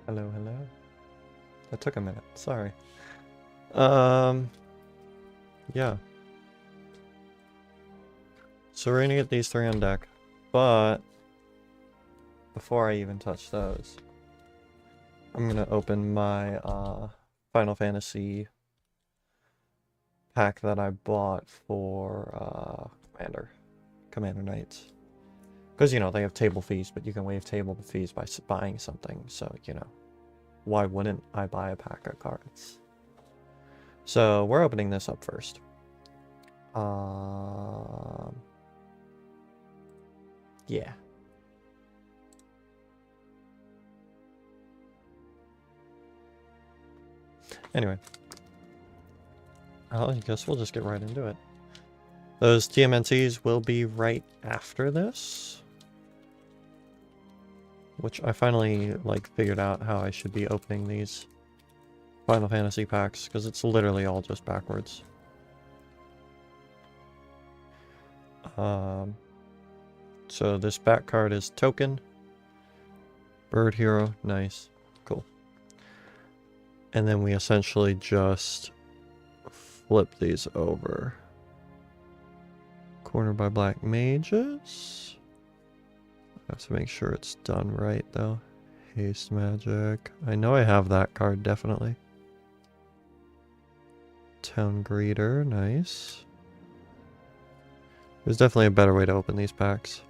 Hello, hello. That took a minute. Sorry. Um, yeah. So we're gonna get these three on deck, but before I even touch those, I'm gonna open my Final Fantasy pack that I bought for Commander Knights. Because, you know, they have table fees, but you can waive table fees by buying something, so, you know, why wouldn't I buy a pack of cards? So, we're opening this up first. Yeah. Anyway. I guess we'll just get right into it. Those TMNTs will be right after this. Which I finally, like, figured out how I should be opening these Final Fantasy packs, because it's literally all just backwards. So this back card is Token. Bird Hero, nice. Cool. And then we essentially just flip these over. Cornered by Black Mages. I have to make sure it's done right, though. Haste Magic. I know I have that card, definitely. Town Greeter, nice. There's definitely a better way to open these packs.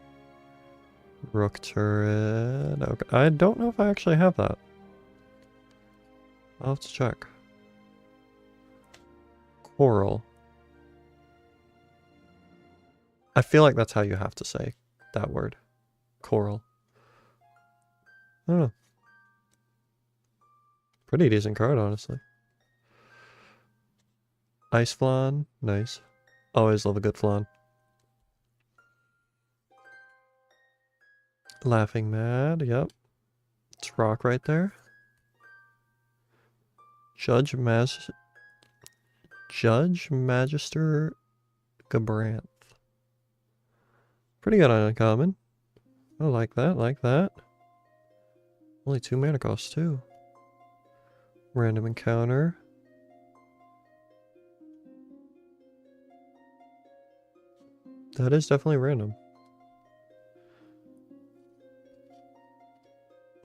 Rook Turret. Okay. I don't know if I actually have that. I'll have to check. Coral. I feel like that's how you have to say that word. Coral. I don't know. Pretty decent card, honestly. Ice Flan. Nice. Always love a good flan. Laughing Mad. Yep. It's rock right there. Judge Magister Gabranth. Pretty good on uncommon. I like that, like that. Only 2 mana cost too. Random encounter. That is definitely random.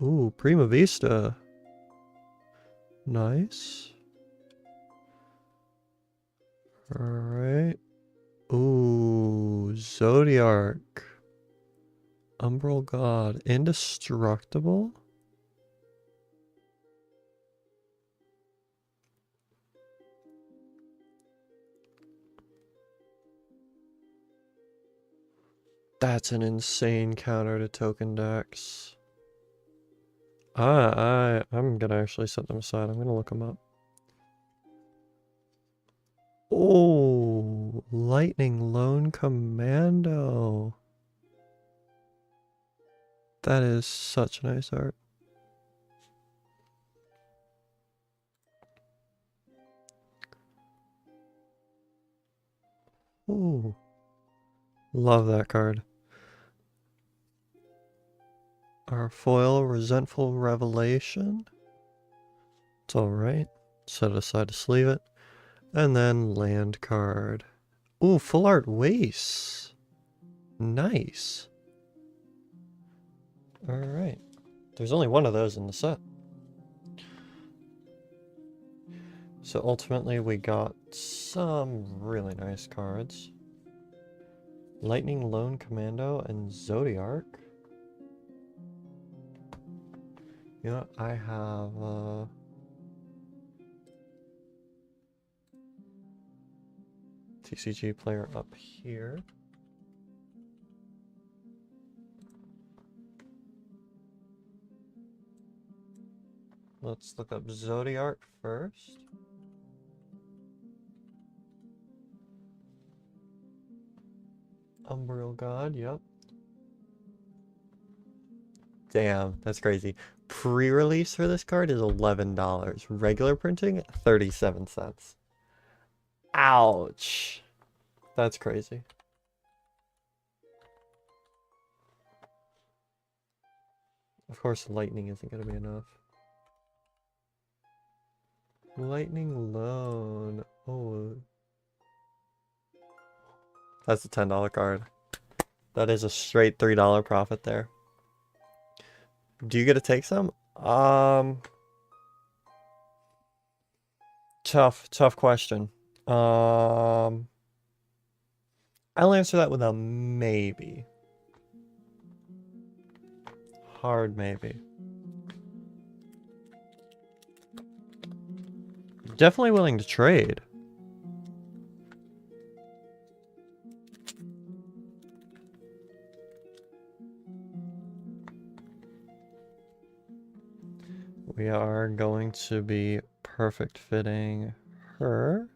Ooh, Prima Vista. Nice. Alright. Ooh, Zodiark. Umbral God. Indestructible? That's an insane counter to token decks. I'm gonna actually set them aside. I'm gonna look them up. Oh, Lightning Lone Commando. That is such nice art. Ooh. Love that card. Our foil, Resentful Revelation. It's alright. Set it aside to sleeve it. And then land card. Ooh, Full Art Waste. Nice. Alright. There's only one of those in the set. So ultimately we got some really nice cards. Lightning Lone Commando and Zodiark. You know, I have TCG player up here. Let's look up Zodiark first. Umbral God, yep. Damn, that's crazy. Pre-release for this card is $11. Regular printing, 37 cents. Ouch. That's crazy. Of course, lightning isn't going to be enough. Lightning loan. Oh. That's a $10 card. That is a straight $3 profit there. Do you get to take some? Tough question. I'll answer that with a maybe. Hard maybe. Definitely willing to trade. We are going to be perfect fitting her.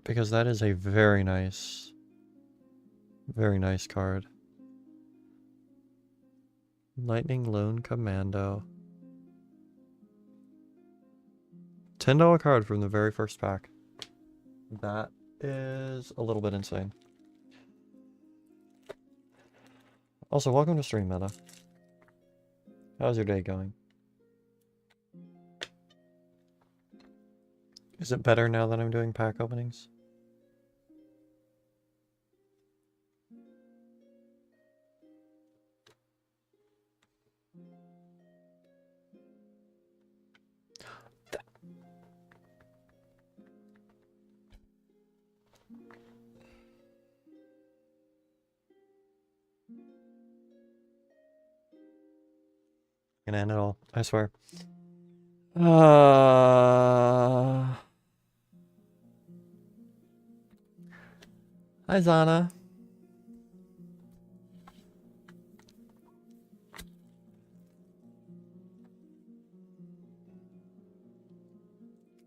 Because that is a very nice card. Lightning Lone Commando. $10 card from the very first pack. That is a little bit insane. Also, welcome to Stream Meta. How's your day going? Is it better now that I'm doing pack openings? Gonna end it all, I swear. Hi, Zana.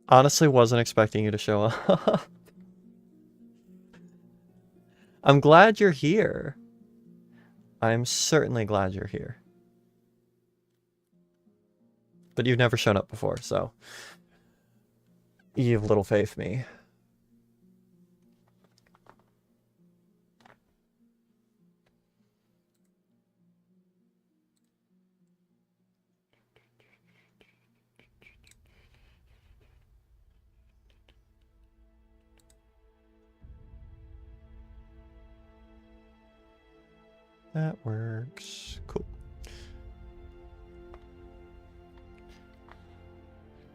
Honestly, wasn't expecting you to show up. I'm glad you're here. I'm certainly glad you're here. But you've never shown up before, so you have little faith in me. That works. Cool.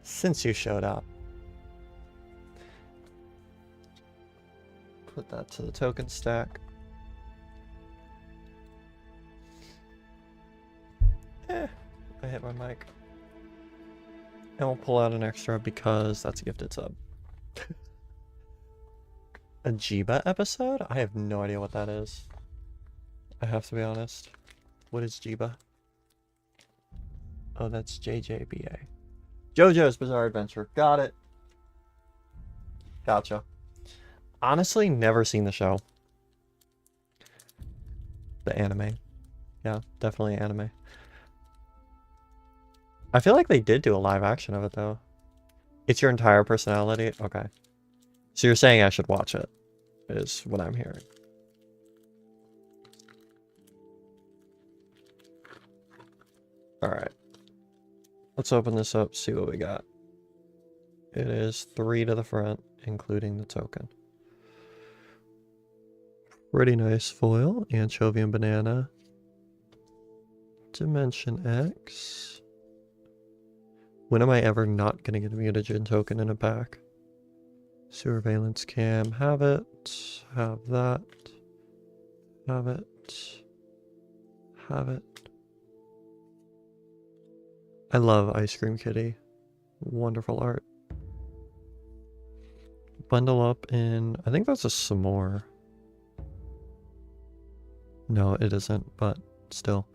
Since you showed up, put that to the token stack. I hit my mic. And we'll pull out an extra because that's a gifted sub. A Jiba episode? I have no idea what that is. I have to be honest. What is Jiba? Oh, that's JJBA. JoJo's Bizarre Adventure. Got it. Gotcha. Honestly, never seen the show. The anime. Yeah, definitely anime. I feel like they did do a live action of it, though. It's your entire personality? Okay. So you're saying I should watch it, is what I'm hearing. Alright. Let's open this up, see what we got. It is 3 to the front, including the token. Pretty nice foil. Anchovy and banana. Dimension X. When am I ever not going to get a mutagen token in a pack? Surveillance cam. Have it. Have that. Have it. Have it. I love Ice Cream Kitty. Wonderful art. Bundle up in... I think that's a s'more. No, it isn't, but still.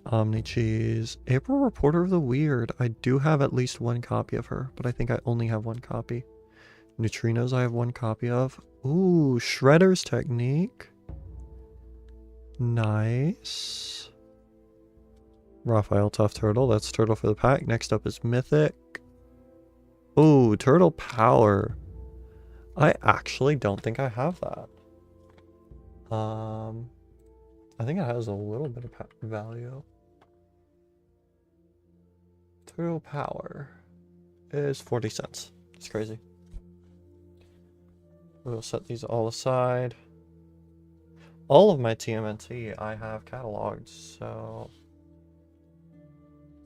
Omni Cheese. April Reporter of the Weird. I do have at least 1 copy of her, but I think I only have 1 copy. Neutrinos I have 1 copy of. Ooh, Shredder's Technique. Nice. Raphael Tough Turtle. That's Turtle for the pack. Next up is Mythic. Ooh, Turtle Power. I actually don't think I have that. I think it has a little bit of value. Turtle power is 40 cents. It's crazy. We'll set these all aside. All of my TMNT I have cataloged, so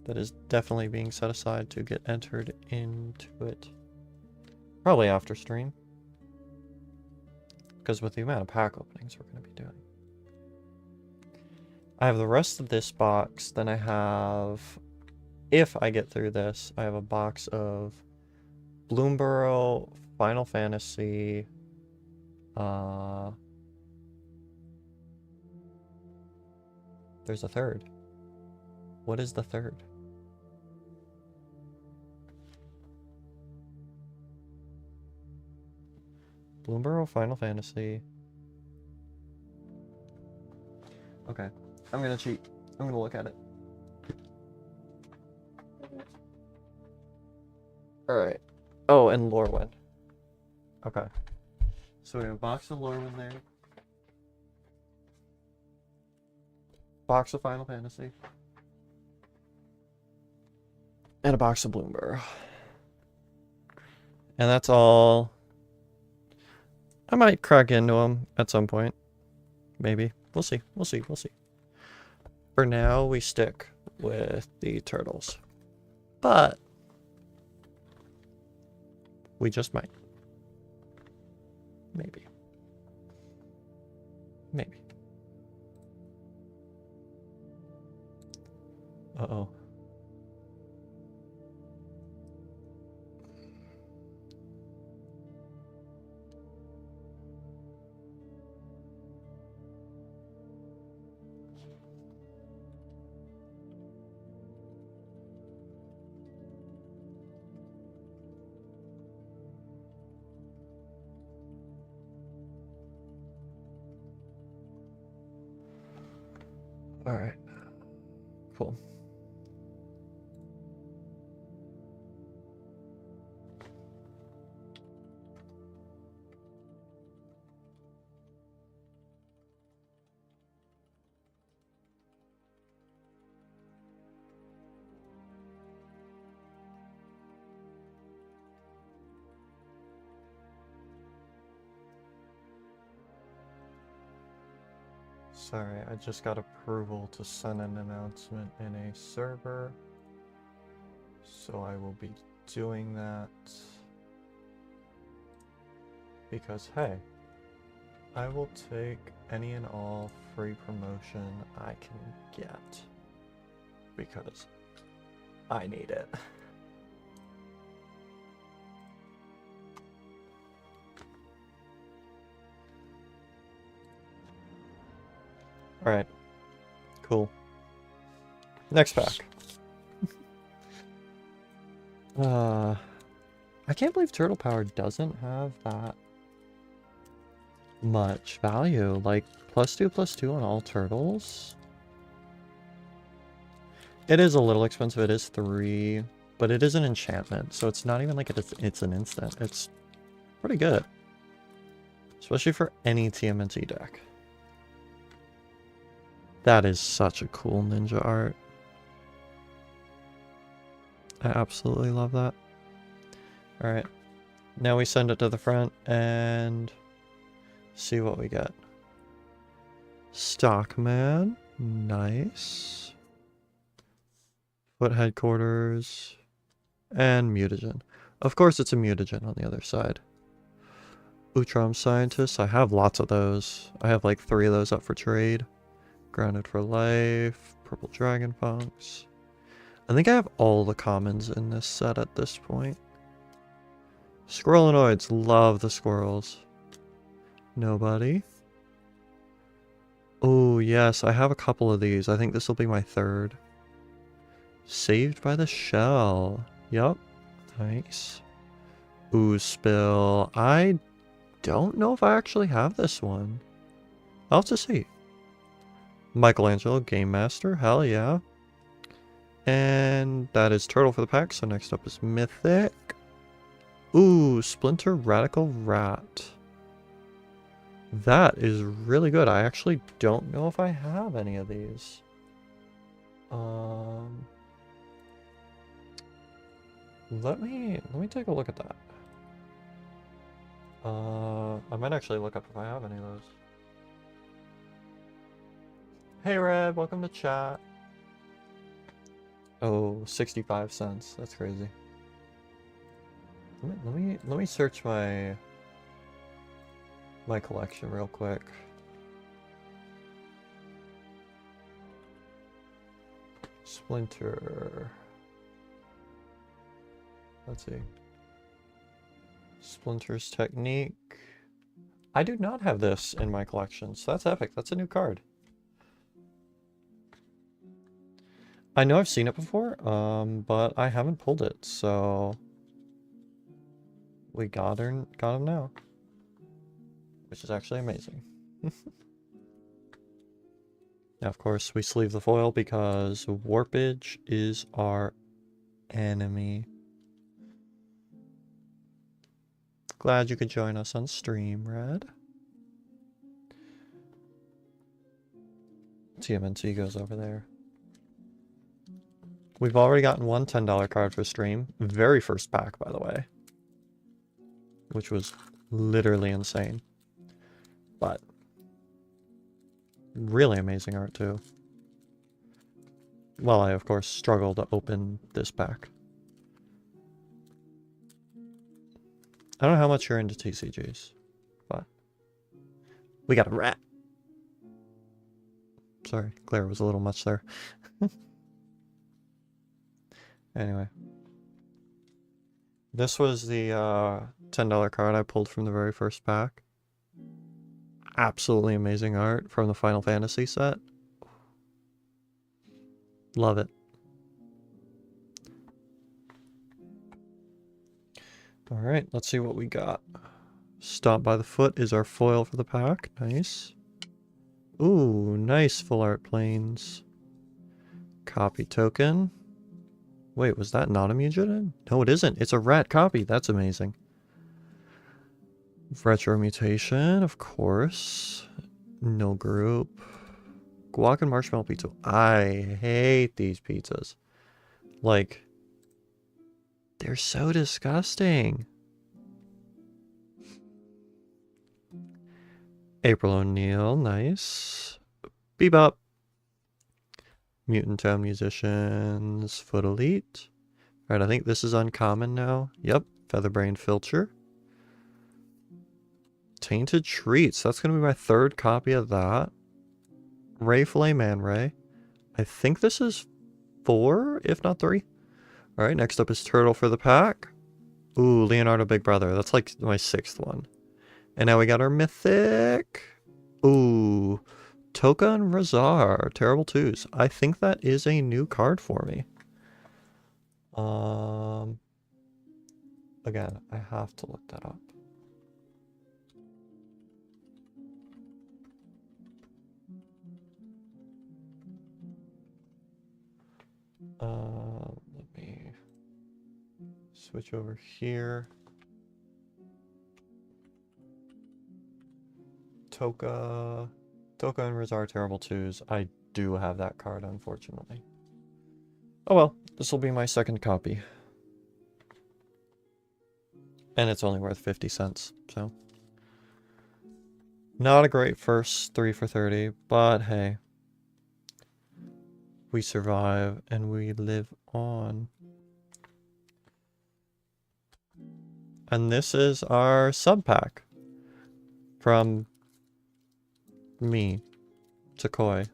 that is definitely being set aside to get entered into it. Probably after stream. Because with the amount of pack openings we're going to be doing. I have the rest of this box, then I have, if I get through this, I have a box of Bloomborough, Final Fantasy, there's a third. What is the third? Bloomborough, Final Fantasy. Okay, I'm gonna cheat. I'm gonna look at it. Alright. Oh, and Lorwyn. Okay. So we have a box of Lorwyn there. Box of Final Fantasy. And a box of Bloomborough. And that's all. I might crack into them at some point. Maybe. We'll see. We'll see. We'll see. For now, we stick with the turtles. But we just might. Maybe. Maybe. Uh-oh. All right. Cool. Sorry, I just got approval to send an announcement in a server. So I will be doing that. Because, hey, I will take any and all free promotion I can get. Because I need it. Alright. Cool. Next pack. I can't believe Turtle Power doesn't have that much value. Like, +2/+2 on all turtles. It is a little expensive. It is 3, but it is an enchantment, so it's not even like it's an instant. It's pretty good. Especially for any TMNT deck. That is such a cool ninja art. I absolutely love that. Alright. Now we send it to the front and see what we get. Stockman. Nice. Foot headquarters. And mutagen. Of course it's a mutagen on the other side. Utrom scientist. I have lots of those. I have like 3 of those up for trade. Grounded for life. Purple dragon punks. I think I have all the commons in this set at this point. Squirrelinoids. Love the squirrels. Nobody. Oh, yes. I have a couple of these. I think this will be my 3rd. Saved by the Shell. Yup. Nice. Ooze Spill. I don't know if I actually have this one. I'll have to see. Michelangelo, Game Master. Hell yeah. And that is Turtle for the pack. So next up is Mythic. Ooh, Splinter Radical Rat. That is really good. I actually don't know if I have any of these. Let me take a look at that. I might actually look up if I have any of those. Hey Red, welcome to chat. Oh, 65 cents. That's crazy. Let me search my collection real quick. Splinter. Let's see. Splinter's Technique. I do not have this in my collection, so that's epic. That's a new card. I know I've seen it before, but I haven't pulled it, so we got him now, which is actually amazing. Now, of course, we sleeve the foil because warpage is our enemy. Glad you could join us on stream, Red. TMNT goes over there. We've already gotten one $10 card for stream. Very first pack, by the way. Which was literally insane. But really amazing art, too. Well, I, of course, struggle to open this pack. I don't know how much you're into TCGs, but we got a rat. Sorry, Claire was a little much there. Anyway. This was the $10 card I pulled from the very first pack. Absolutely amazing art from the Final Fantasy set. Love it. Alright, let's see what we got. Stomp by the Foot is our foil for the pack. Nice. Ooh, nice full art planes. Copy token. Wait, was that not a mutagen? No, it isn't. It's a rat copy. That's amazing. Retro mutation, of course. No group. Guac and marshmallow pizza. I hate these pizzas. Like, they're so disgusting. April O'Neil, nice. Bebop. Mutant Town Musicians, Foot Elite. Alright, I think this is uncommon now. Yep, Featherbrain Filcher. Tainted Treats, that's going to be my third copy of that. Ray Filet Man Ray. I think this is 4, if not 3. Alright, next up is Turtle for the pack. Ooh, Leonardo Big Brother. That's like my 6th one. And now we got our Mythic. Ooh, Toka and Razar. Terrible Twos. I think that is a new card for me. Again, I have to look that up. Let me switch over here. Toka and Razar Terrible Twos. I do have that card, unfortunately. Oh well, this will be my second copy. And it's only worth 50 cents, so. Not a great first 3 for 30, but hey. We survive and we live on. And this is our sub pack from me to Koi.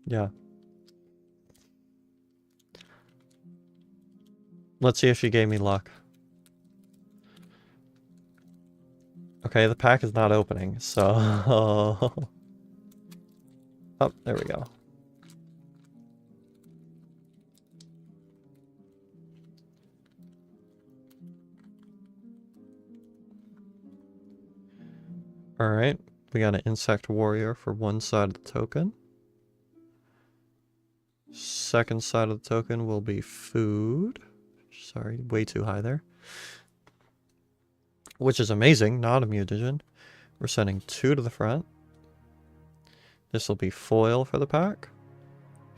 Yeah. Let's see if she gave me luck. Okay, the pack is not opening, so... Oh, there we go. Alright, we got an Insect Warrior for one side of the token. Second side of the token will be food. Sorry, way too high there. Which is amazing, not a mutagen. We're sending 2 to the front. This will be foil for the pack.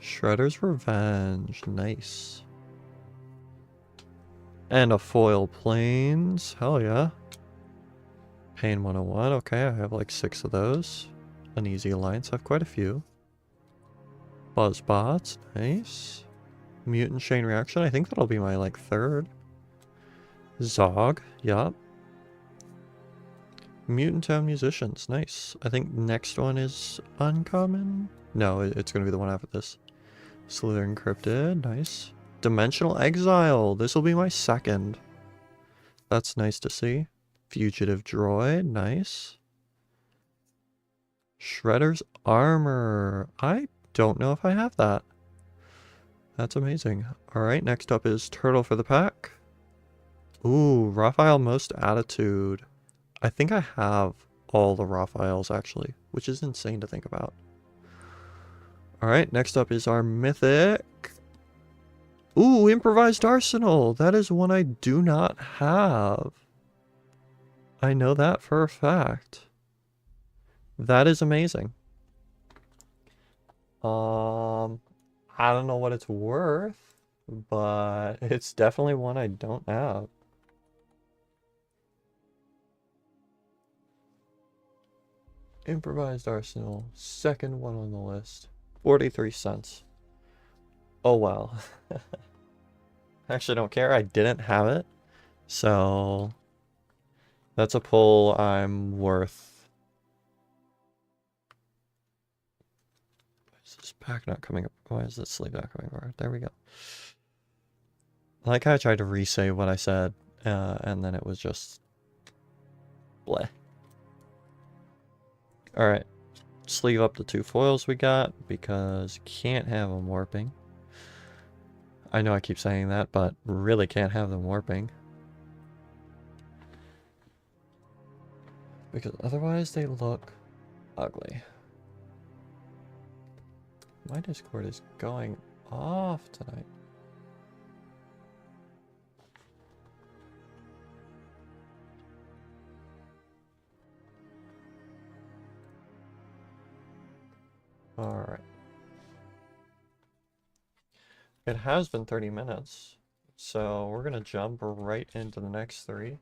Shredder's Revenge, nice. And a foil planes. Hell yeah. Pain 101. Okay, I have like 6 of those. Uneasy Alliance. I have quite a few. Buzzbots. Nice. Mutant Chain Reaction. I think that'll be my like 3rd. Zog. Yup. Mutant Town Musicians. Nice. I think next one is uncommon. No, it's going to be the one after this. Slither Encrypted. Nice. Dimensional Exile. This will be my 2nd. That's nice to see. Fugitive Droid. Nice. Shredder's Armor. I don't know if I have that. That's amazing. Alright, next up is Turtle for the pack. Ooh, Raphael Most Attitude. I think I have all the Raphaels actually, which is insane to think about. Alright, next up is our Mythic. Ooh, Improvised Arsenal. That is one I do not have. I know that for a fact. That is amazing. I don't know what it's worth, but it's definitely one I don't have. Improvised Arsenal, 2nd one on the list. 43 cents. Oh well. I actually don't care. I didn't have it. So that's a pull I'm worth. Why is this pack not coming up? Why is this sleeve not coming over? There we go. I like how I tried to re-say what I said, and then it was just bleh. Alright. Sleeve up the 2 foils we got, because can't have them warping. I know I keep saying that, but really can't have them warping. Because otherwise they look ugly. My Discord is going off tonight. Alright. It has been 30 minutes, so we're gonna jump right into the next 3.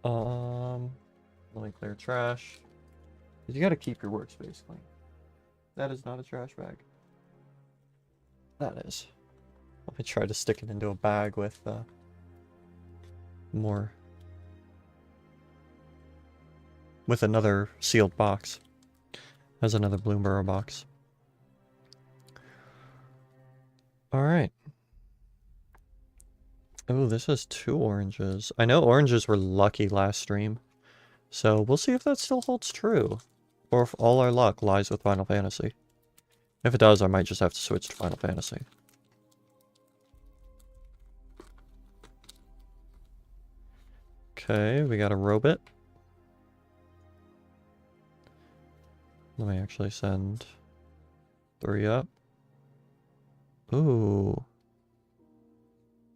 Let me clear trash. You gotta keep your workspace clean. That is not a trash bag. That is. Let me try to stick it into a bag with more. With another sealed box. As another Bloomborough box. Alright. Oh, this has 2 oranges. I know oranges were lucky last stream. So we'll see if that still holds true. Or if all our luck lies with Final Fantasy. If it does, I might just have to switch to Final Fantasy. Okay, we got a robot. Let me actually send 3 up. Ooh.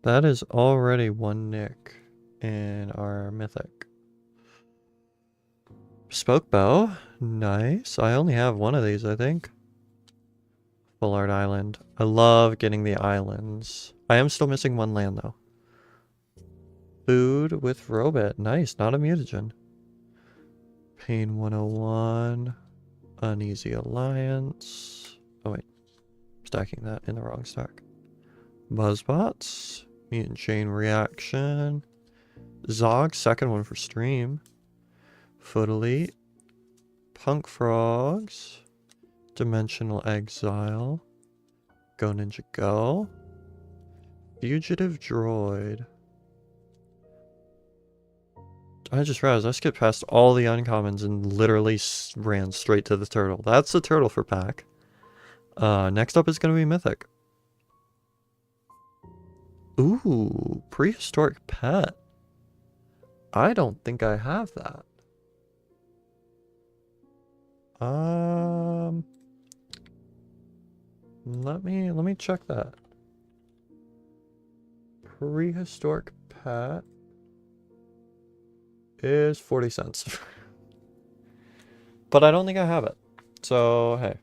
That is already 1 nick in our mythic. Spoke bow. Nice. I only have 1 of these, I think. Full Art Island. I love getting the islands. I am still missing 1 land, though. Food with robot. Nice. Not a mutagen. Pain 101. Uneasy Alliance. Oh, wait. Stacking that in the wrong stack. Buzzbots. Mutant Chain Reaction. Zog. 2nd one for stream. Foot Elite. Punk Frogs. Dimensional Exile. Go Ninja Go. Fugitive Droid. I just realized I skipped past all the uncommons and literally ran straight to the turtle. That's the turtle for pack. Next up is going to be Mythic. Ooh, Prehistoric Pet. I don't think I have that. Let me check that. Prehistoric Pet is 40 cents. But I don't think I have it. So, hey.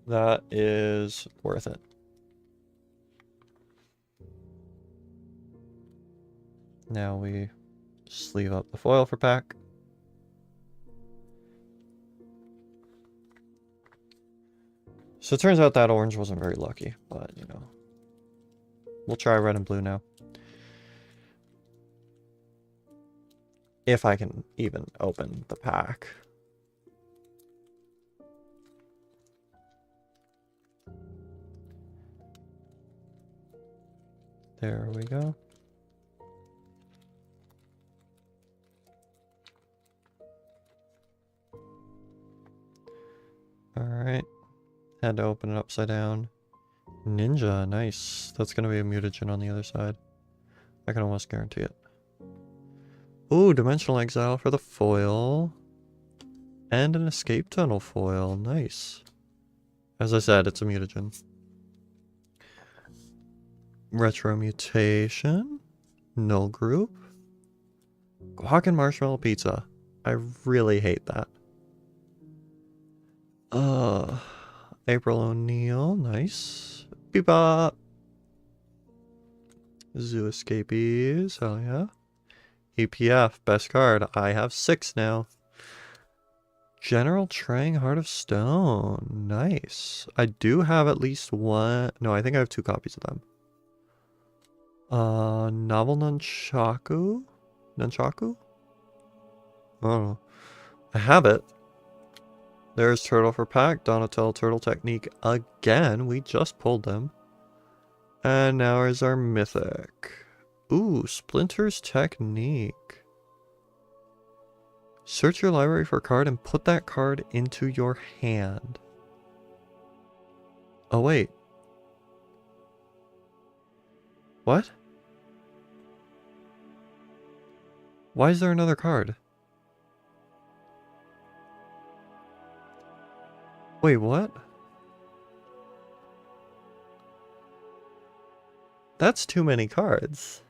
That is worth it. Now we sleeve up the foil for pack. So it turns out that orange wasn't very lucky, but you know. We'll try red and blue now. If I can even open the pack. There we go. Alright. Had to open it upside down. Ninja, nice. That's gonna be a mutagen on the other side. I can almost guarantee it. Ooh, Dimensional Exile for the foil. And an Escape Tunnel foil. Nice. As I said, it's a mutagen. Retro Mutation. Null Group. Guac and Marshmallow Pizza. I really hate that. April O'Neil. Nice. Bebop. Zoo Escapees. Hell yeah. EPF. Best card. I have 6 now. General Trang, Heart of Stone. Nice. I do have at least one. No, I think I have 2 copies of them. Novel Nunchaku? Nunchaku? I don't know. I have it. There's Turtle for pack. Donatello Turtle Technique again. We just pulled them. And now is our Mythic. Ooh, Splinter's Technique. Search your library for a card and put that card into your hand. Oh, wait. What? Why is there another card? Wait, what? That's too many cards.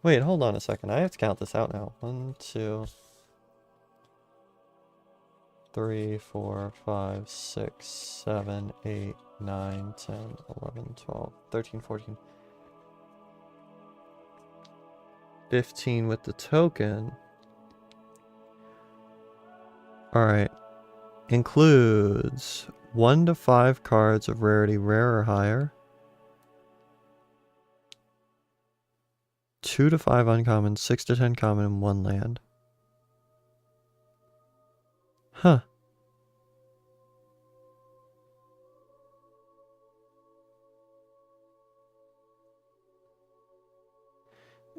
Wait, hold on a second. I have to count this out now. 1, 2, 3, 4, 5, 6, 7, 8, 9, 10, 11, 12, 13, 14, 15 with the token. Alright. Includes 1 to 5 cards of rarity rare or higher. 2 to 5 uncommon, 6 to 10 common, and 1 land. Huh.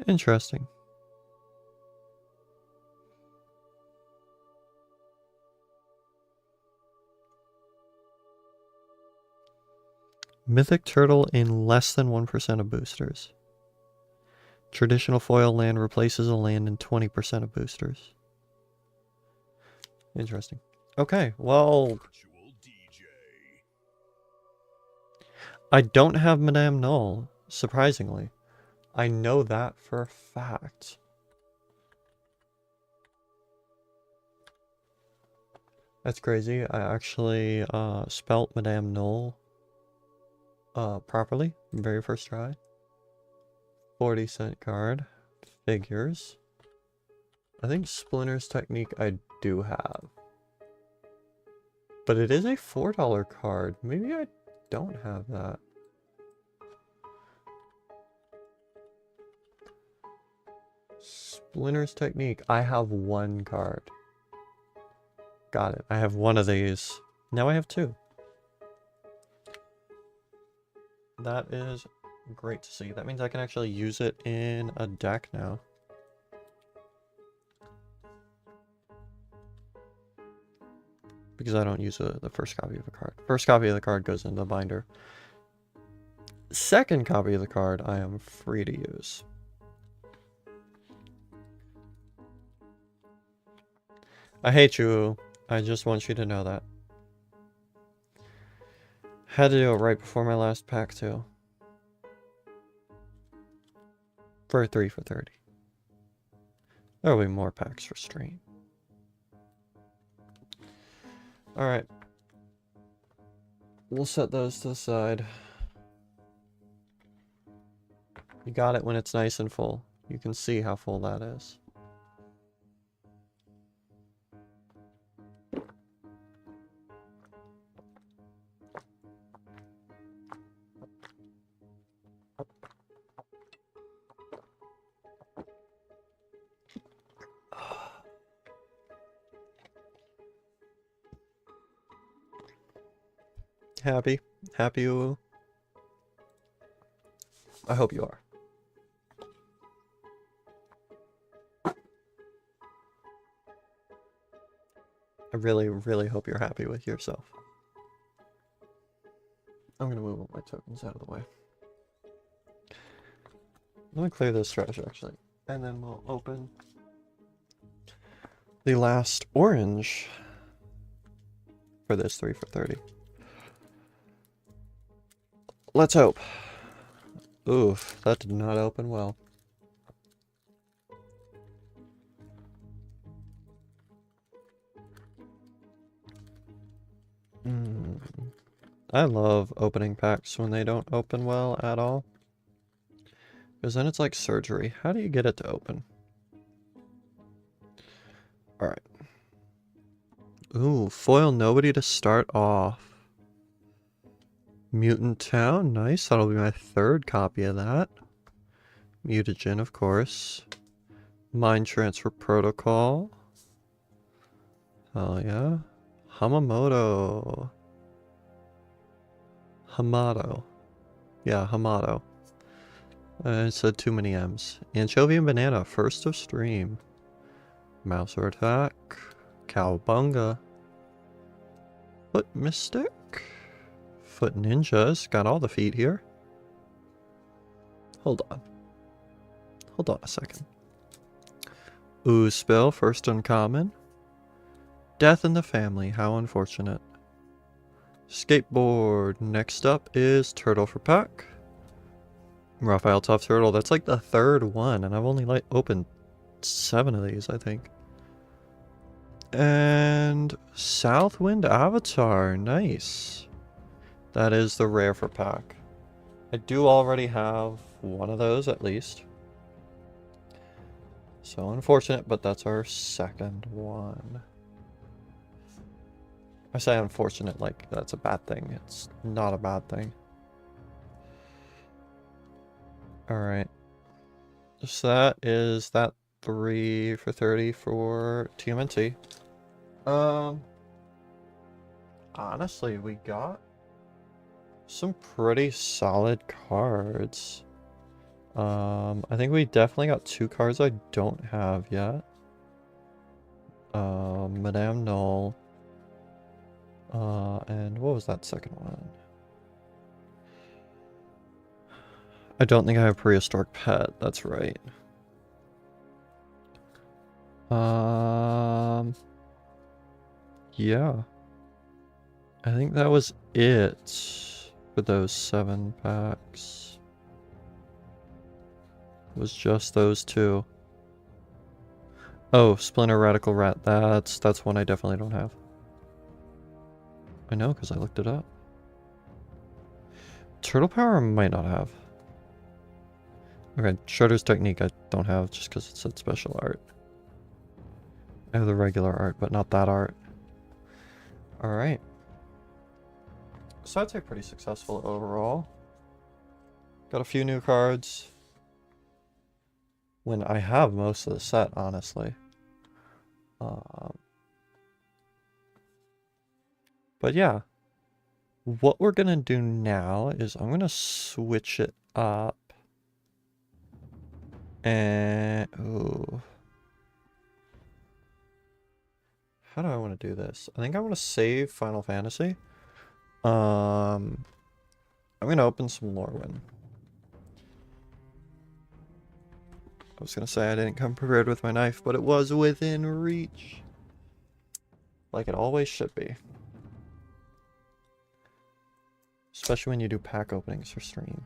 Interesting. Mythic Turtle in less than 1% of boosters. Traditional foil land replaces a land in 20% of boosters. Interesting. Okay, well... I don't have Madame Null, surprisingly. I know that for a fact. That's crazy. I actually spelt Madame Null properly, very first try. 40-cent card. Figures. I think Splinter's Technique I do have. But it is a $4 card. Maybe I don't have that. Splinter's Technique. I have 1 card. Got it. I have 1 of these. Now I have 2. That is great to see. That means I can actually use it in a deck now. Because I don't use the first copy of a card. First copy of the card goes in the binder. Second copy of the card I am free to use. I hate you. I just want you to know that. Had to do it right before my last pack too. For 3 for 30. There'll be more packs for stream. Alright. We'll set those to the side. You got it when it's nice and full. You can see how full that is. Happy? Happy, Uwu? I hope you are. I really, really hope you're happy with yourself. I'm gonna move all my tokens out of the way. Let me clear this trash, actually. And then we'll open the last orange for this 3 for 30. Let's hope. Oof, that did not open well. I love opening packs when they don't open well at all. Because then it's like surgery. How do you get it to open? Alright. Ooh, foil nobody to start off. Mutant Town, nice. That'll be my 3rd copy of that. Mutagen, of course. Mind Transfer Protocol. Hell yeah. Hamamoto. Hamato. Yeah, Hamato. I said too many M's. Anchovy and Banana, first of stream. Mouser Attack. Cowabunga. Foot Mystic. Foot Ninjas. Got all the feet here. Hold on. Hold on a second. Ooze Spill, first uncommon. Death in the Family, how unfortunate. Skateboard. Next up is Turtle for pack. Raphael Tough Turtle, that's like the 3rd one, and I've only like opened 7 of these, I think. And Southwind Avatar, nice. That is the rare for pack. I do already have one of those at least. So unfortunate, but that's our 2nd one. I say unfortunate like that's a bad thing. It's not a bad thing. Alright. So that is that 3 for 30 for TMNT. Honestly, we got some pretty solid cards. I think we definitely got 2 cards I don't have yet. Madame Null. And what was that 2nd one? I don't think I have Prehistoric Pet, that's right. Yeah. I think that was it for those 7 packs. It was just those 2. Oh, Splinter Radical Rat, that's one I definitely don't have. I know, because I looked it up. Turtle Power I might not have. Okay, Shredder's Technique I don't have just because it said special art. I have the regular art, but not that art. Alright. So I'd say pretty successful overall. Got a few new cards. When I have most of the set, honestly. But yeah. What we're gonna do now is I'm gonna switch it up. And ooh. How do I want to do this? I think I want to save Final Fantasy. I'm gonna open some Lorwyn. I was gonna say I didn't come prepared with my knife, but it was within reach. Like it always should be. Especially when you do pack openings for stream.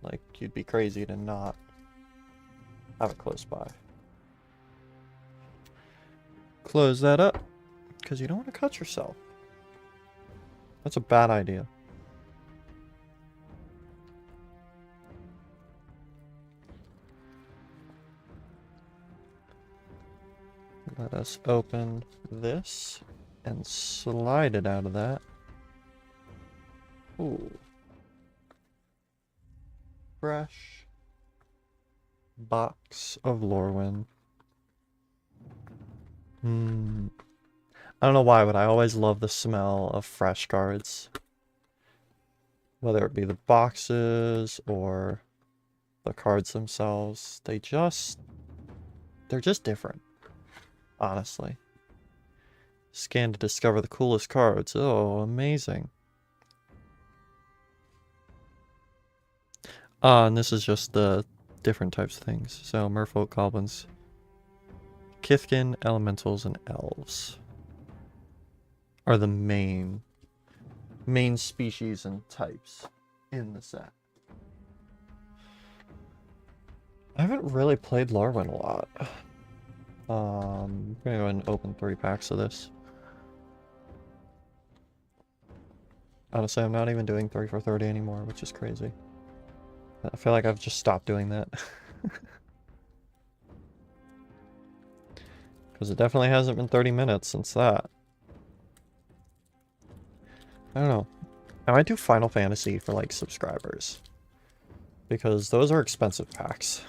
Like, you'd be crazy to not have it close by. Close that up, because you don't want to cut yourself. That's a bad idea. Let us open this and slide it out of that. Ooh. Fresh box of Lorwyn. I don't know why, but I always love the smell of fresh cards. Whether it be the boxes or the cards themselves, they're just different, honestly. Scan to discover the coolest cards. Oh, amazing. And this is just the different types of things. So, merfolk, goblins, Kithkin, elementals, and elves are the main species and types in the set. I haven't really played Lorwyn a lot. I'm gonna go ahead and open 3 packs of this. Honestly, I'm not even doing 3 for 30 anymore, which is crazy. I feel like I've just stopped doing that. Because it definitely hasn't been 30 minutes since that. I don't know. I might do Final Fantasy for, like, subscribers. Because those are expensive packs.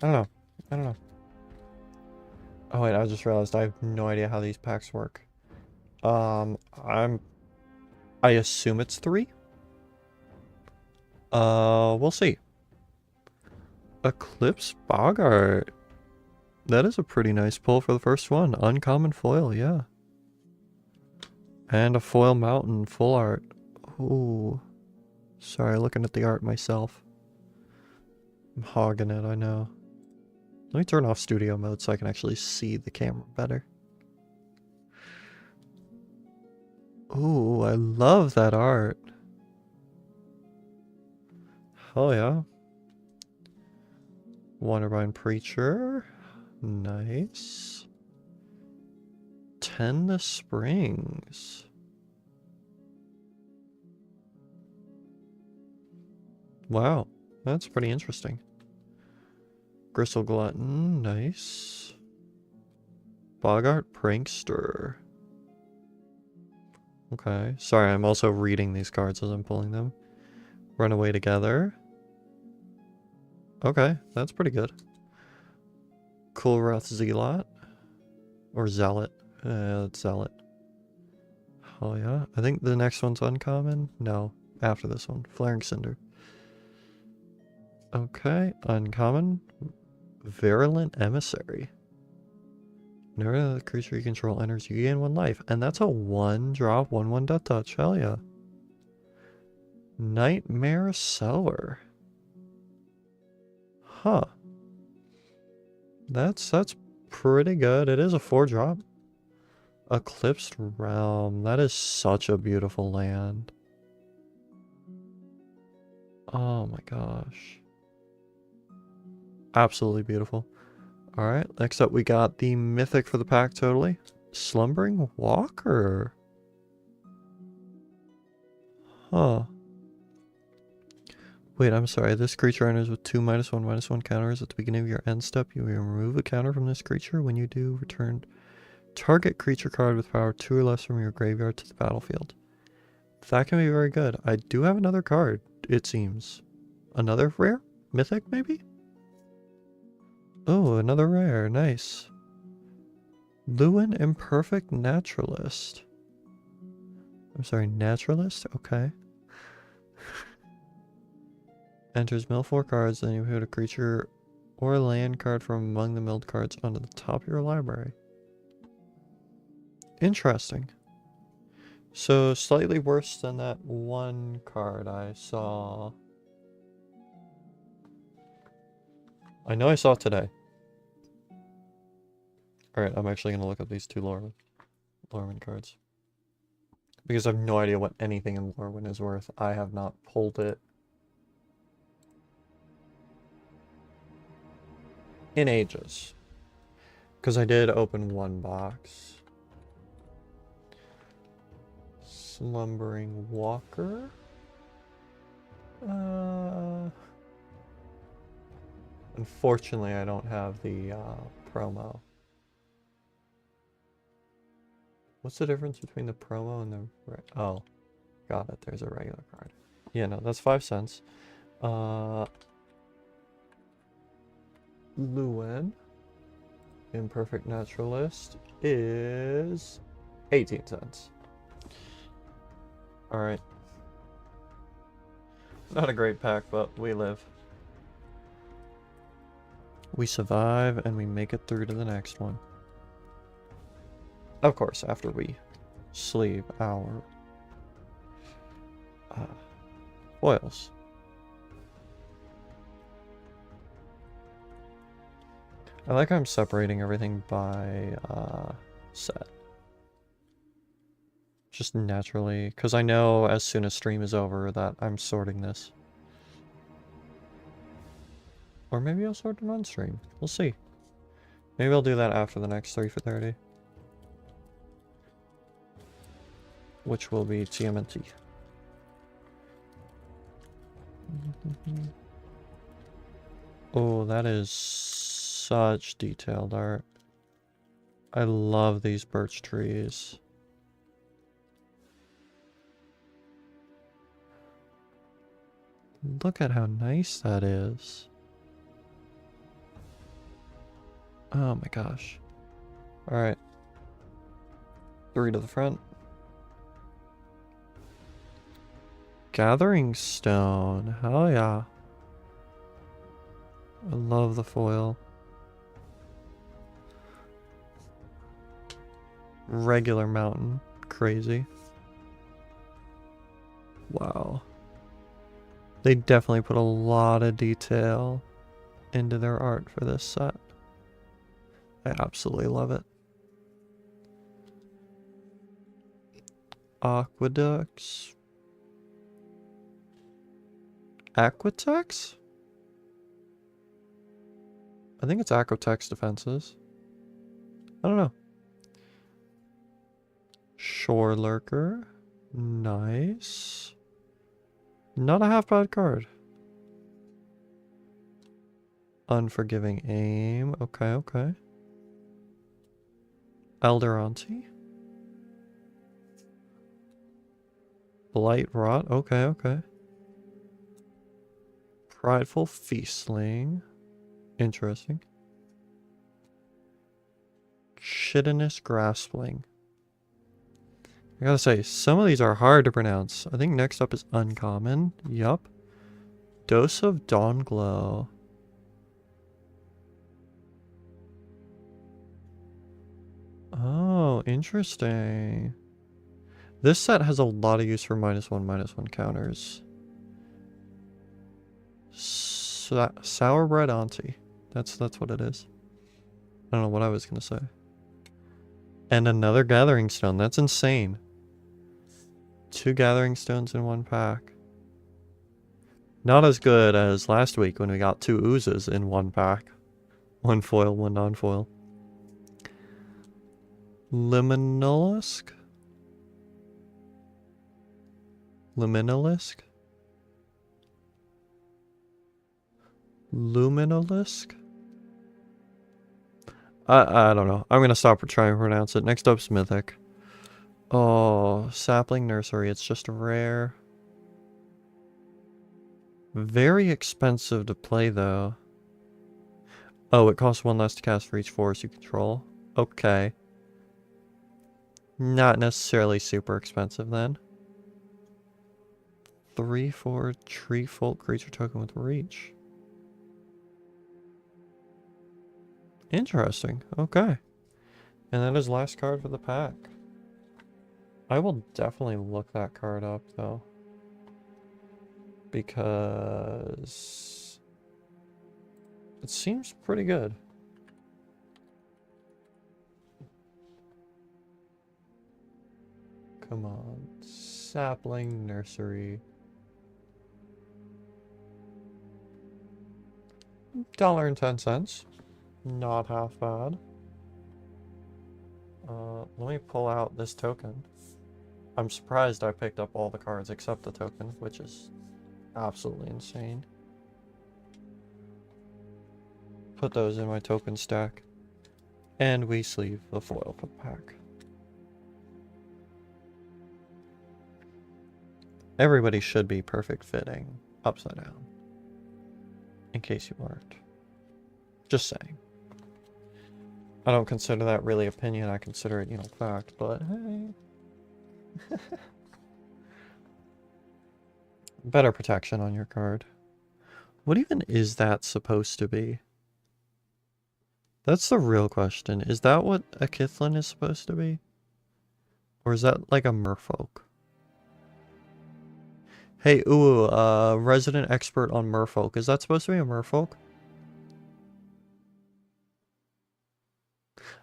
I don't know. Oh wait, I just realized I have no idea how these packs work. I assume it's 3? We'll see. Eclipse Bogart. That is a pretty nice pull for the first one. Uncommon foil, yeah. And a foil mountain, full art. Ooh. Sorry, looking at the art myself. I'm hogging it, I know. Let me turn off studio mode so I can actually see the camera better. Ooh, I love that art. Oh yeah. Wondervine Preacher. Nice. Tend the Springs. Wow, that's pretty interesting. Gristle Glutton, nice. Bogart Prankster. Okay, sorry, I'm also reading these cards as I'm pulling them. Runaway Together. Okay, that's pretty good. Kulroth Zealot. Or Zealot. It's Zealot. Oh yeah, I think the next one's uncommon. No, after this one. Flaring Cinder. Okay, uncommon. Virulent Emissary. Whenever the creature you control enters, you gain 1 life. And that's a 1-drop, 1/1 death touch. Hell yeah. Nightmare Seller. Huh. That's pretty good. It is a 4-drop. Eclipsed Realm. That is such a beautiful land. Oh my gosh. Absolutely beautiful. Alright, next up we got the Mythic for the pack totally. Slumbering Walker. Huh. Wait, I'm sorry. This creature enters with 2 -1/-1 counters at the beginning of your end step. You may remove a counter from this creature. When you do, return target creature card with power 2 or less from your graveyard to the battlefield. That can be very good. I do have another card, it seems. Another rare? Mythic, maybe? Oh, another rare. Nice. Lewin Imperfect Naturalist. I'm sorry, Naturalist? Okay. Enters mill 4 cards, then you put a creature or a land card from among the milled cards onto the top of your library. Interesting. So, slightly worse than that one card I saw. I know I saw it today. Alright, I'm actually going to look up these 2 Lorwyn cards. Because I have no idea what anything in Lorwyn is worth. I have not pulled it in ages. Because I did open 1 box. Slumbering Walker. Unfortunately, I don't have the promo. What's the difference between the promo and the... Oh, got it. There's a regular card. Yeah, no, that's 5 cents. Luen, Imperfect Naturalist, is 18 cents. Alright. Not a great pack, but we live. We survive and we make it through to the next one. Of course, after we sleeve our foils. I like how I'm separating everything by set. Just naturally, because I know as soon as stream is over that I'm sorting this. Or maybe I'll sort it on stream. We'll see. Maybe I'll do that after the next 3 for 30. Which will be TMNT. Oh, that is such detailed art. I love these birch trees. Look at how nice that is. Oh my gosh. Alright. 3 to the front. Gathering Stone. Hell yeah. I love the foil. Regular mountain. Crazy. Wow. They definitely put a lot of detail into their art for this set. I absolutely love it. Aqueducts. Aquatex? I think it's Aquatex defenses. I don't know. Shore Lurker. Nice. Not a half bad card. Unforgiving Aim. Okay, okay. Elder Auntie. Blight Rot. Okay, okay. Prideful Feastling. Interesting. Chitinous Graspling. I gotta say, some of these are hard to pronounce. I think next up is Uncommon. Yup. Dose of Dawn Glow. Oh, interesting. This set has a lot of use for -1/-1 counters. Sour Bread Auntie. That's what it is. I don't know what I was gonna say. And another Gathering Stone. That's insane. 2 Gathering Stones in 1 pack. Not as good as last week when we got 2 oozes in 1 pack. 1 foil, 1 non-foil. Liminalisk? Luminalisk? Luminalisk? I don't know. I'm gonna stop trying to pronounce it. Next up's Mythic. Oh, Sapling Nursery. It's just rare. Very expensive to play, though. Oh, it costs 1 less to cast for each forest you control. Okay. Not necessarily super expensive, then. 3/4 Tree Folk creature token with reach. Interesting. Okay. And that is last card for the pack. I will definitely look that card up, though. Because it seems pretty good. Come on. Sapling Nursery. $1.10. Not half bad. Let me pull out this token. I'm surprised I picked up all the cards except the token, which is absolutely insane. Put those in my token stack. And we sleeve the foil for the pack. Everybody should be perfect fitting upside down. In case you weren't. Just saying. I don't consider that really opinion, I consider it, you know, fact, but hey. Better protection on your card. What even is that supposed to be? That's the real question. Is that what a Kithlin is supposed to be? Or is that like a merfolk? Hey, resident expert on merfolk. Is that supposed to be a merfolk?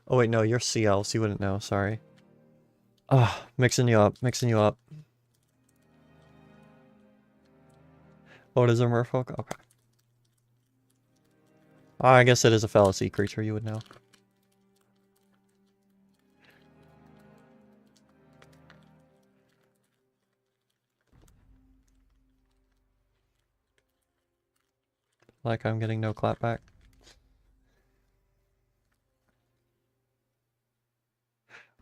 Oh wait, no, you're CL, so you wouldn't know, sorry. Ah, mixing you up, mixing you up. Oh, it is a merfolk? Okay. I guess it is a fallacy creature, you would know. Like I'm getting no clapback.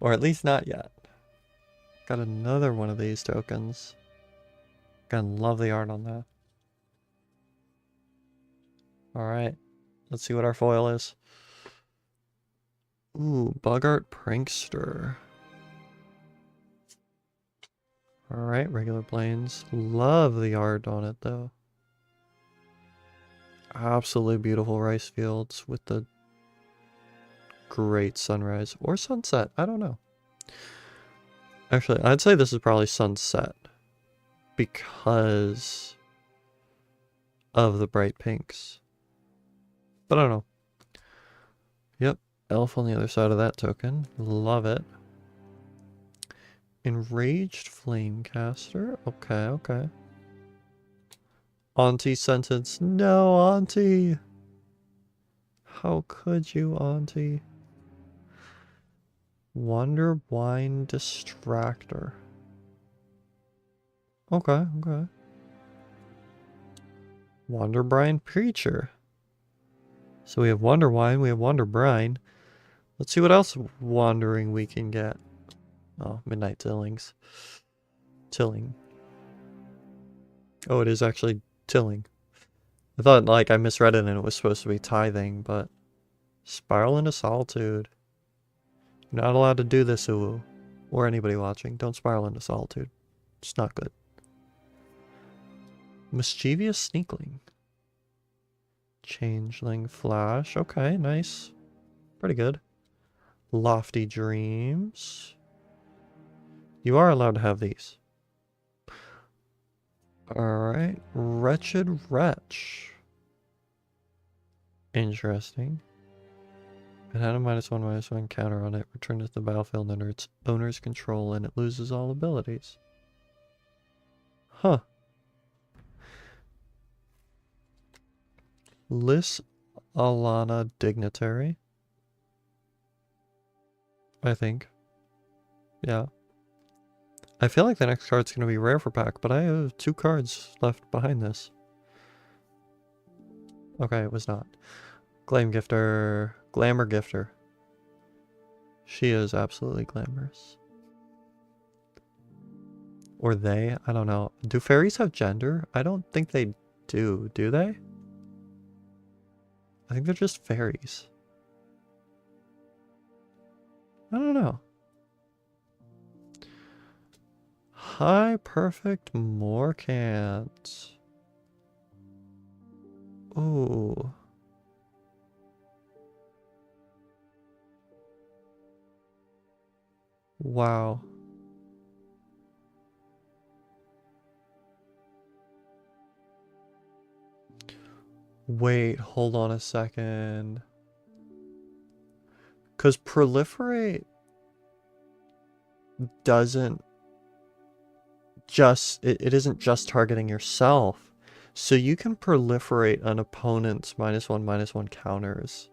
Or at least not yet. Got another one of these tokens. Gonna love the art on that. Alright. Let's see what our foil is. Ooh, Bogart Prankster. Alright, regular planes. Love the art on it though. Absolutely beautiful rice fields with the great sunrise. Or sunset, I don't know. Actually, I'd say this is probably sunset. Because of the bright pinks. But I don't know. Yep, elf on the other side of that token. Love it. Enraged Flamecaster. Okay, okay. Auntie sentence. No, Auntie. How could you, Auntie? Wonder Wine Distractor. Okay, okay. Wonder Brine Preacher. So we have Wonder Wine, we have Wonder Brine. Let's see what else wandering we can get. Oh, Midnight Tillings. Tilling. Oh, it is actually tilling. I thought, like, I misread it and it was supposed to be tithing, but... Spiral into Solitude. You're not allowed to do this, Uwu. Or anybody watching. Don't spiral into solitude. It's not good. Mischievous Sneakling. Changeling Flash. Okay, nice. Pretty good. Lofty Dreams. You are allowed to have these. Alright. Wretched Wretch. Interesting. It had a -1/-1 counter on it. Returned to the battlefield under its owner's control and it loses all abilities. Huh. Lys Alana Dignitary. I think. Yeah. I feel like the next card's going to be rare for pack, but I have 2 cards left behind this. Okay, it was not. Glamour Gifter. She is absolutely glamorous. Or they? I don't know. Do fairies have gender? I don't think they do. Do they? I think they're just fairies. I don't know. High Perfect Morcant. Ooh. Wow. Wait, hold on a second. Because Proliferate doesn't just... It isn't just targeting yourself. So you can proliferate an opponent's -1/-1 counters.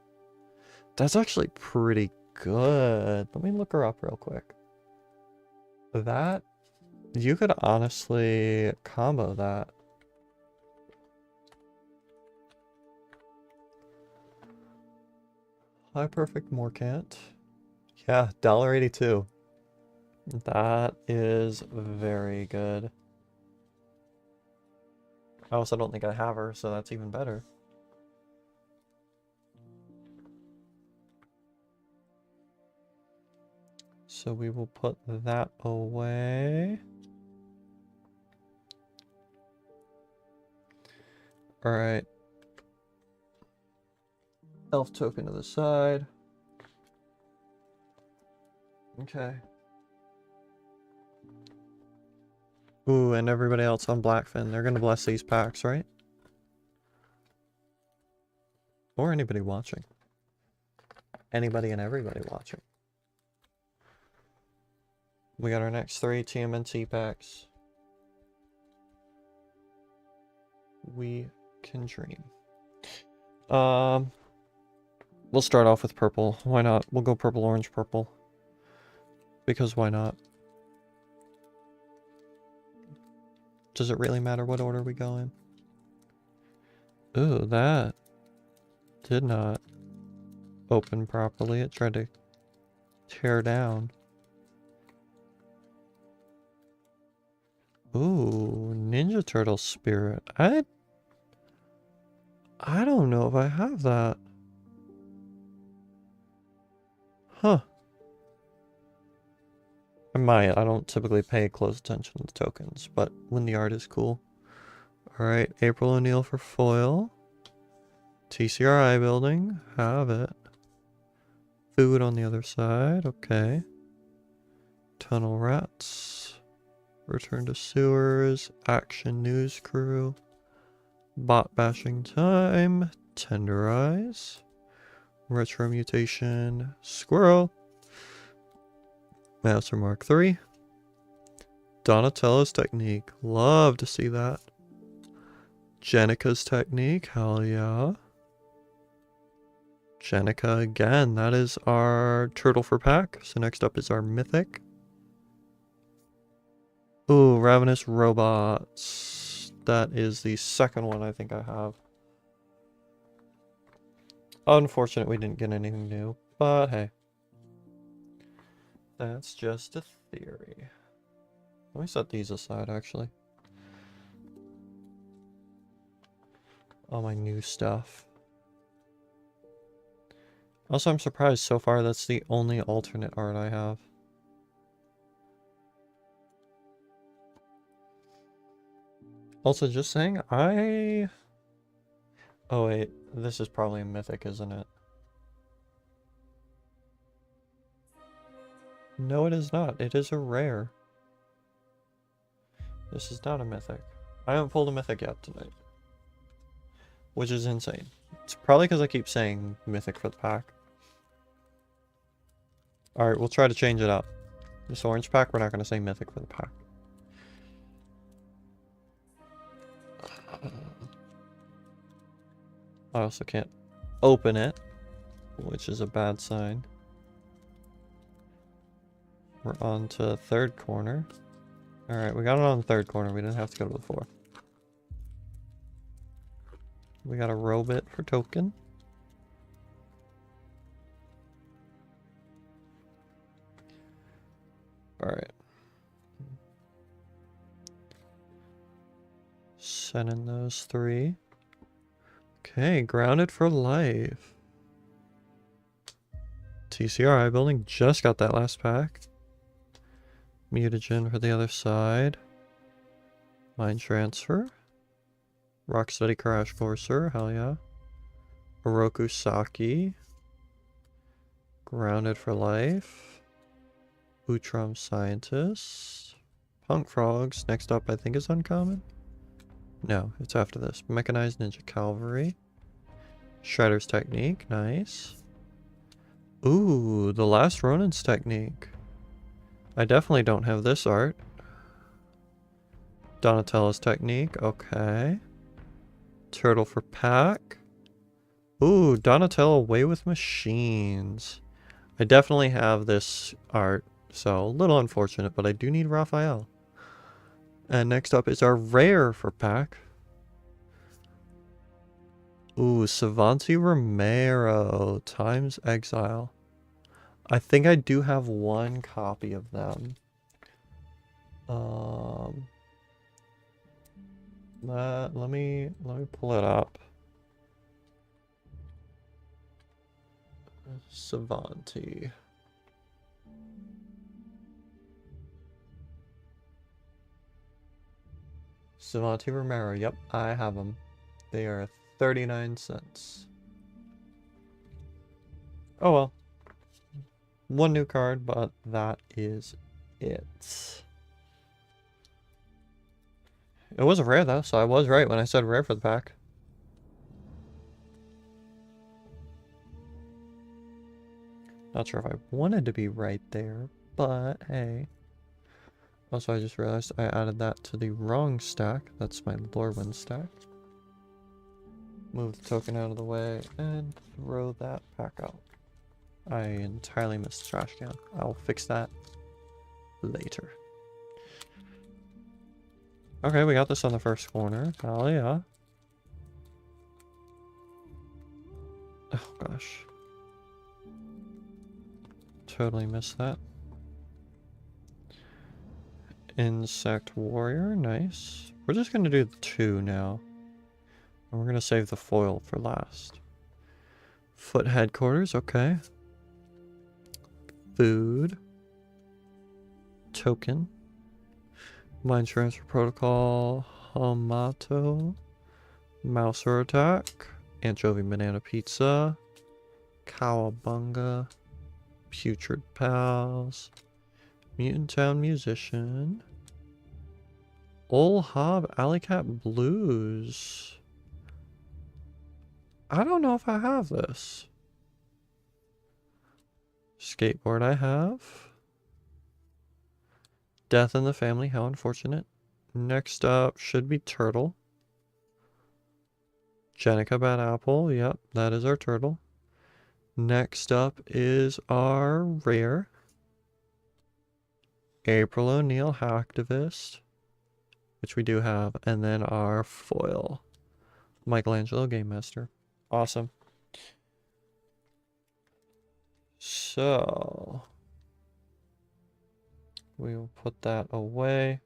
That's actually pretty good. Let me look her up real quick. That... You could honestly combo that. High Perfect Morcant. Yeah, $1.82. That is very good. I also don't think I have her, so that's even better. So we will put that away. Alright. Elf token to the side. Okay. Ooh, and everybody else on Blackfin. They're gonna bless these packs, right? Or anybody watching. Anybody and everybody watching. We got our next 3 TMNT packs. We can dream. We'll start off with purple. Why not? We'll go purple, orange, purple. Because why not? Does it really matter what order we go in? Ooh, that did not open properly. It tried to tear down. Ooh, Ninja Turtle Spirit. I don't know if I have that. Huh. I might. I don't typically pay close attention to tokens, but when the art is cool. Alright, April O'Neil for foil. TCRI building. Have it. Food on the other side. Okay. Tunnel Rats. Return to Sewers. Action News Crew. Bot Bashing Time. Tenderize. Retro Mutation. Squirrel. Master Mark 3. Donatello's Technique. Love to see that. Jenica's Technique. Hell yeah. Jenica again. That is our turtle for pack. So next up is our mythic. Ooh, Ravenous Robots. That is the second one I think I have. Unfortunate we didn't get anything new, but hey. That's just a theory. Let me set these aside, actually. All my new stuff. Also, I'm surprised so far that's the only alternate art I have. Also, just saying, oh wait, this is probably a mythic, isn't it? No, it is not. It is a rare. This is not a mythic. I haven't pulled a mythic yet tonight. Which is insane. It's probably because I keep saying mythic for the pack. Alright, we'll try to change it up. This orange pack, we're not going to say mythic for the pack. I also can't open it, which is a bad sign. We're on to third corner. Alright, we got it on the third corner. We didn't have to go to the fourth. We got a robot for token. Alright. Send in those 3. Okay, grounded for life. TCRI building just got that last pack. Mutagen for the other side. Mind transfer. Rocksteady Crash Courser, hell yeah. Oroku Saki. Grounded for life. Utrom Scientist. Punk Frogs, next up I think is uncommon. No, it's after this. Mechanized Ninja Cavalry. Shredder's Technique, nice. Ooh, the Last Ronin's Technique. I definitely don't have this art. Donatello's Technique, okay. Turtle for pack. Ooh, Donatello Way with Machines. I definitely have this art, so a little unfortunate, but I do need Raphael. And next up is our rare for pack. Ooh, Savanti Romero times Exile. I think I do have one copy of them. Let me pull it up. Savanti. Savanti Romero. Yep, I have them. They are 39 cents. Oh well. One new card, but that is it. It was a rare though, so I was right when I said rare for the pack. Not sure if I wanted to be right there, but hey. Also, I just realized I added that to the wrong stack. That's my Lorwyn stack. Move the token out of the way and throw that back out. I entirely missed the trash can. I'll fix that later. Okay, we got this on the first corner. Hell yeah. Oh gosh. Totally missed that. Insect Warrior, nice. We're just gonna do the 2 now. And we're gonna save the foil for last. Foot Headquarters, okay. Food. Token. Mind Transfer Protocol. Hamato. Mouser Attack. Anchovy Banana Pizza. Cowabunga. Putrid Pals. Mutant Town Musician. Ol Hob Alley Cat Blues. I don't know if I have this. Skateboard I have. Death in the Family, how unfortunate. Next up should be Turtle. Jenica Bad Apple, yep, that is our turtle. Next up is our rare. April O'Neil Hacktivist, which we do have, and then our foil. Michelangelo Game Master. Awesome. So we will put that away.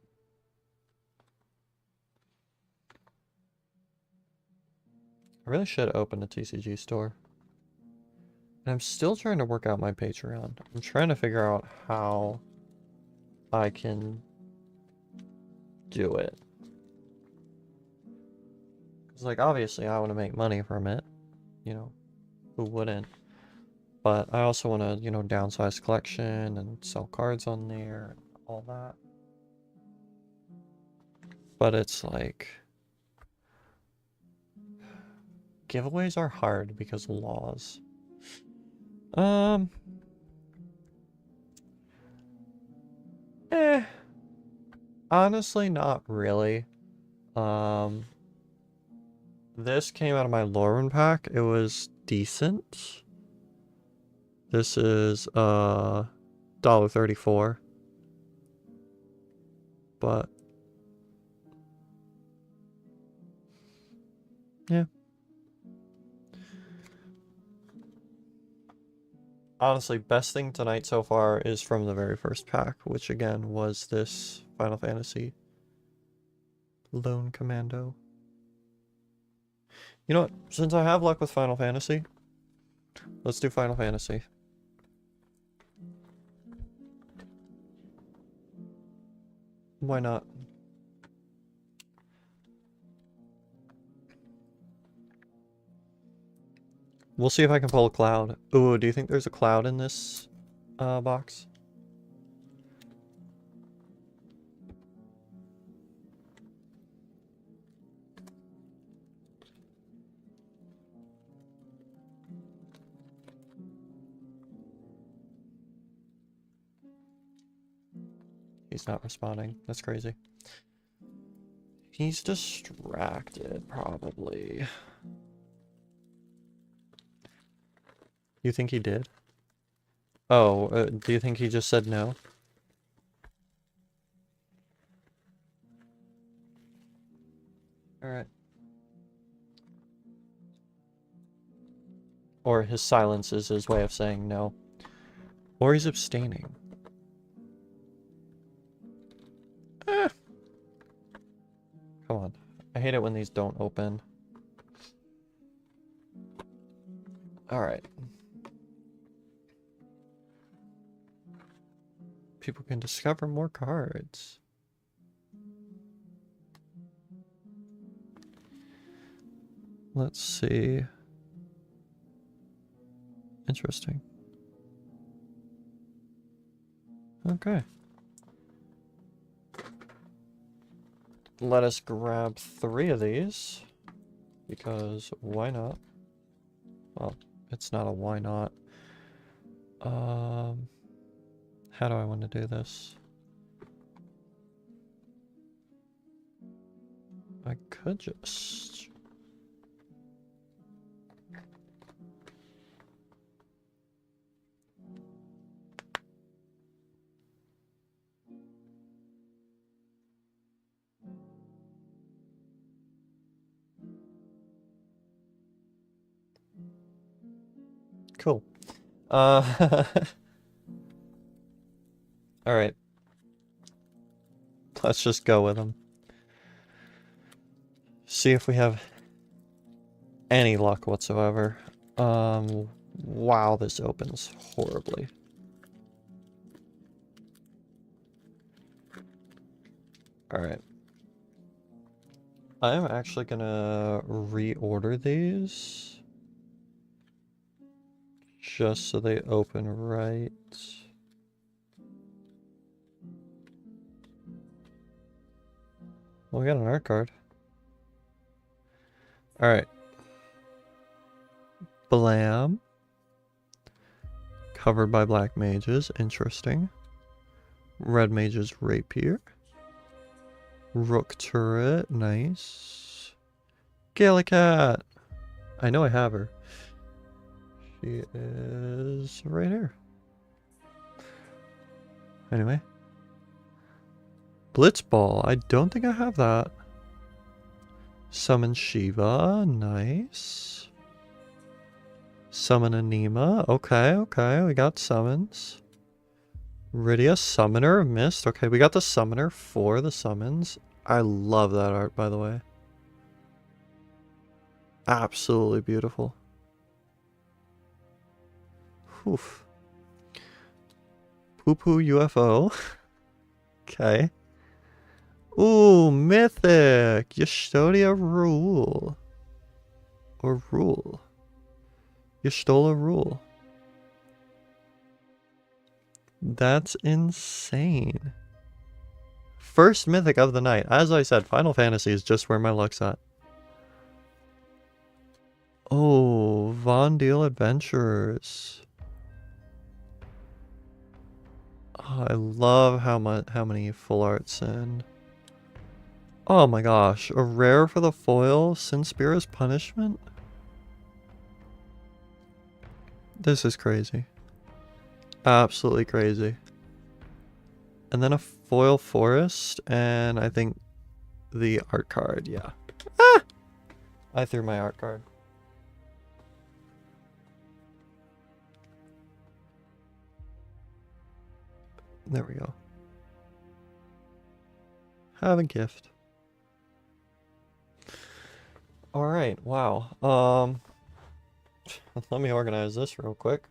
I really should open a TCG store. And I'm still trying to work out my Patreon. I'm trying to figure out how I can do it. Because, like, obviously I want to make money from it. You know, who wouldn't? But I also want to, you know, downsize collection and sell cards on there and all that. But it's like... giveaways are hard because of laws. Honestly, not really. This came out of my Lorwyn pack. It was decent. This is $1.34. But yeah. Honestly, best thing tonight so far is from the very first pack, which again was this Final Fantasy Lone Commando. You know what? Since I have luck with Final Fantasy, let's do Final Fantasy. Why not? We'll see if I can pull a cloud. Ooh, do you think there's a cloud in this box? He's not responding. That's crazy. He's distracted, probably. You think he did? Oh, do you think he just said no? Alright. Or his silence is his way of saying no. Or he's abstaining. Eh. Come on. I hate it when these don't open. Alright. People can discover more cards. Let's see. Interesting. Okay. Let us grab 3 of these. Because why not? Well, it's not a why not. How do I want to do this? I could just... Cool. Alright. Let's just go with them. See if we have any luck whatsoever. Wow, this opens horribly. Alright. I am actually gonna reorder these. Just so they open right. Well, we got an art card. Alright. Blam. Covered by black mages. Interesting. Red mages rapier. Rook turret. Nice. Gallicat. I know I have her. She is right here. Anyway. Blitzball. I don't think I have that. Summon Shiva. Nice. Summon Anima. Okay, okay. We got summons. Rydia. Summoner. Missed. Okay, we got the summoner for the summons. I love that art, by the way. Absolutely beautiful. Oof. Poo-poo UFO. Okay. Ooh, mythic! Yustolia rule. Or rule. Yustola rule. That's insane. First mythic of the night. As I said, Final Fantasy is just where my luck's at. Oh, Von Deal Adventurers. Oh, I love how many full arts in. Oh my gosh, a rare for the foil, Sinspira's Punishment? This is crazy. Absolutely crazy. And then a foil forest, and I think the art card, yeah. Ah! I threw my art card. There we go. Have a gift. Alright, wow. Let me organize this real quick.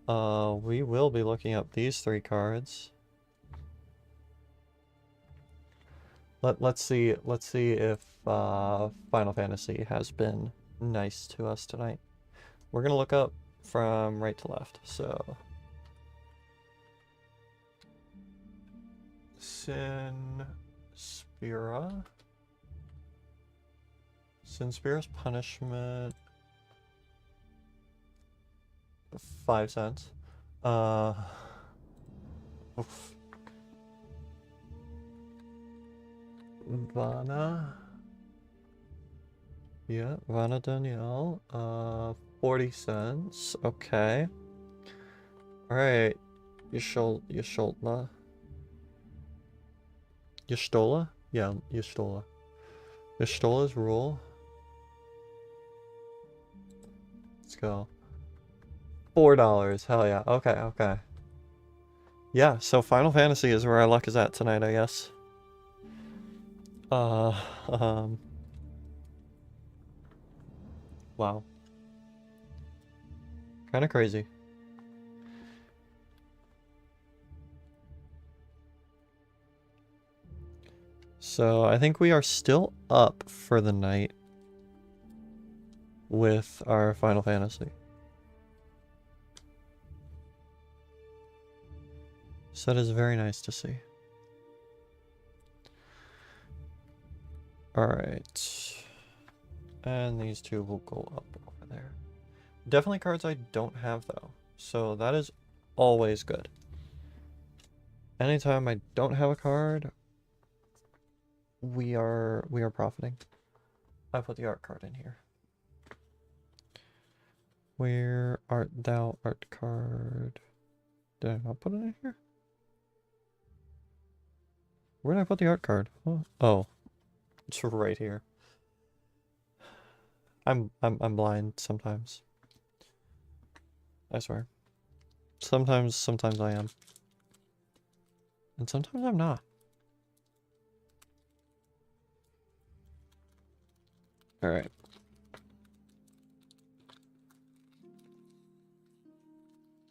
We will be looking up these 3 cards. Let's see if Final Fantasy has been nice to us tonight. We're gonna look up from right to left, so Sinspira's Punishment. 5 cents. Oof. Vana. Yeah, Vana Danielle. 40 cents. Okay. Alright. Yasholtna. Yashtola? Yeah, Yashtola. Yashtola's rule. It's go. $4. Hell yeah. Okay, okay. Yeah, so Final Fantasy is where our luck is at tonight, I guess. Um... Wow. Kind of crazy. So I think we are still up for the night with our Final Fantasy. So that is very nice to see. Alright. And these two will go up over there. Definitely cards I don't have though. So that is always good. Anytime I don't have a card, we are profiting. I put the art card in here. Where art thou, art card? Did I not put it in here? Where did I put the art card? Oh, it's right here. I'm blind sometimes. I swear. Sometimes I am. And sometimes I'm not. Alright.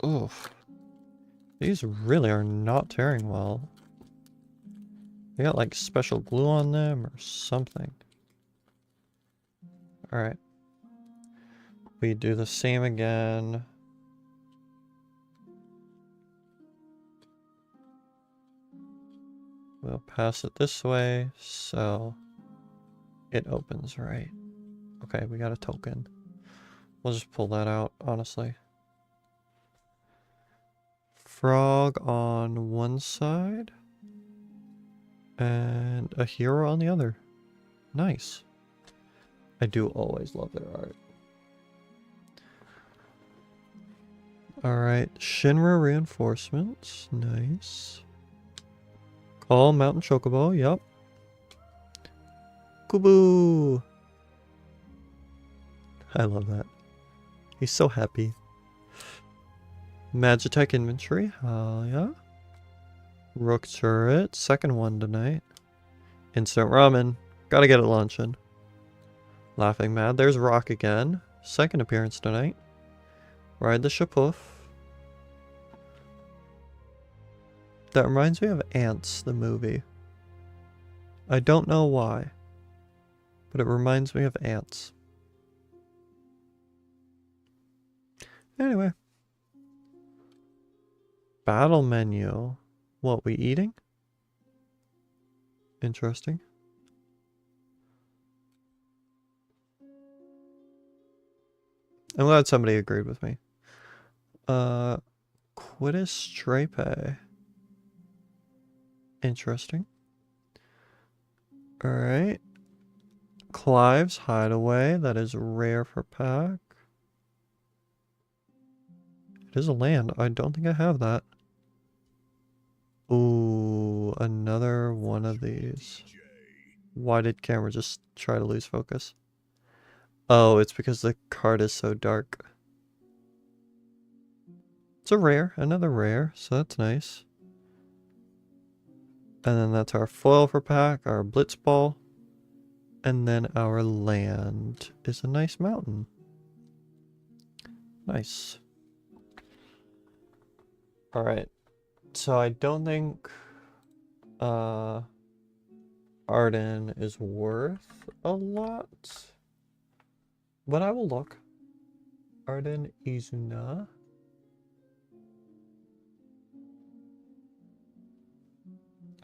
Oof. These really are not tearing well. They got like special glue on them or something. Alright. We do the same again. We'll pass it this way, so it opens right. Okay, we got a token. We'll just pull that out, honestly. Frog on one side. And a hero on the other. Nice. I do always love their art. Alright, Shinra reinforcements. Nice. Call Mountain Chocobo, yep. Kubu! I love that. He's so happy. Magitech Inventory, hell yeah. Rook Turret, second one tonight. Instant Ramen, gotta get it luncheon. Laughing Mad, there's Rock again. Second appearance tonight. Ride the Shapoof. That reminds me of Ants, the movie. I don't know why, but it reminds me of Ants. Anyway. Battle menu. What, we eating? Interesting. I'm glad somebody agreed with me. Quittus Strape. Interesting. Alright. Clive's Hideaway. That is rare for pack. It is a land. I don't think I have that. Ooh, another one of these. Why did camera just try to lose focus? Oh, it's because the card is so dark. It's a rare, another rare, so that's nice. And then that's our foil for pack, our Blitzball. And then our land is a nice mountain. Nice. Alright. So I don't think Arden is worth a lot. But I will look. Arden Izuna.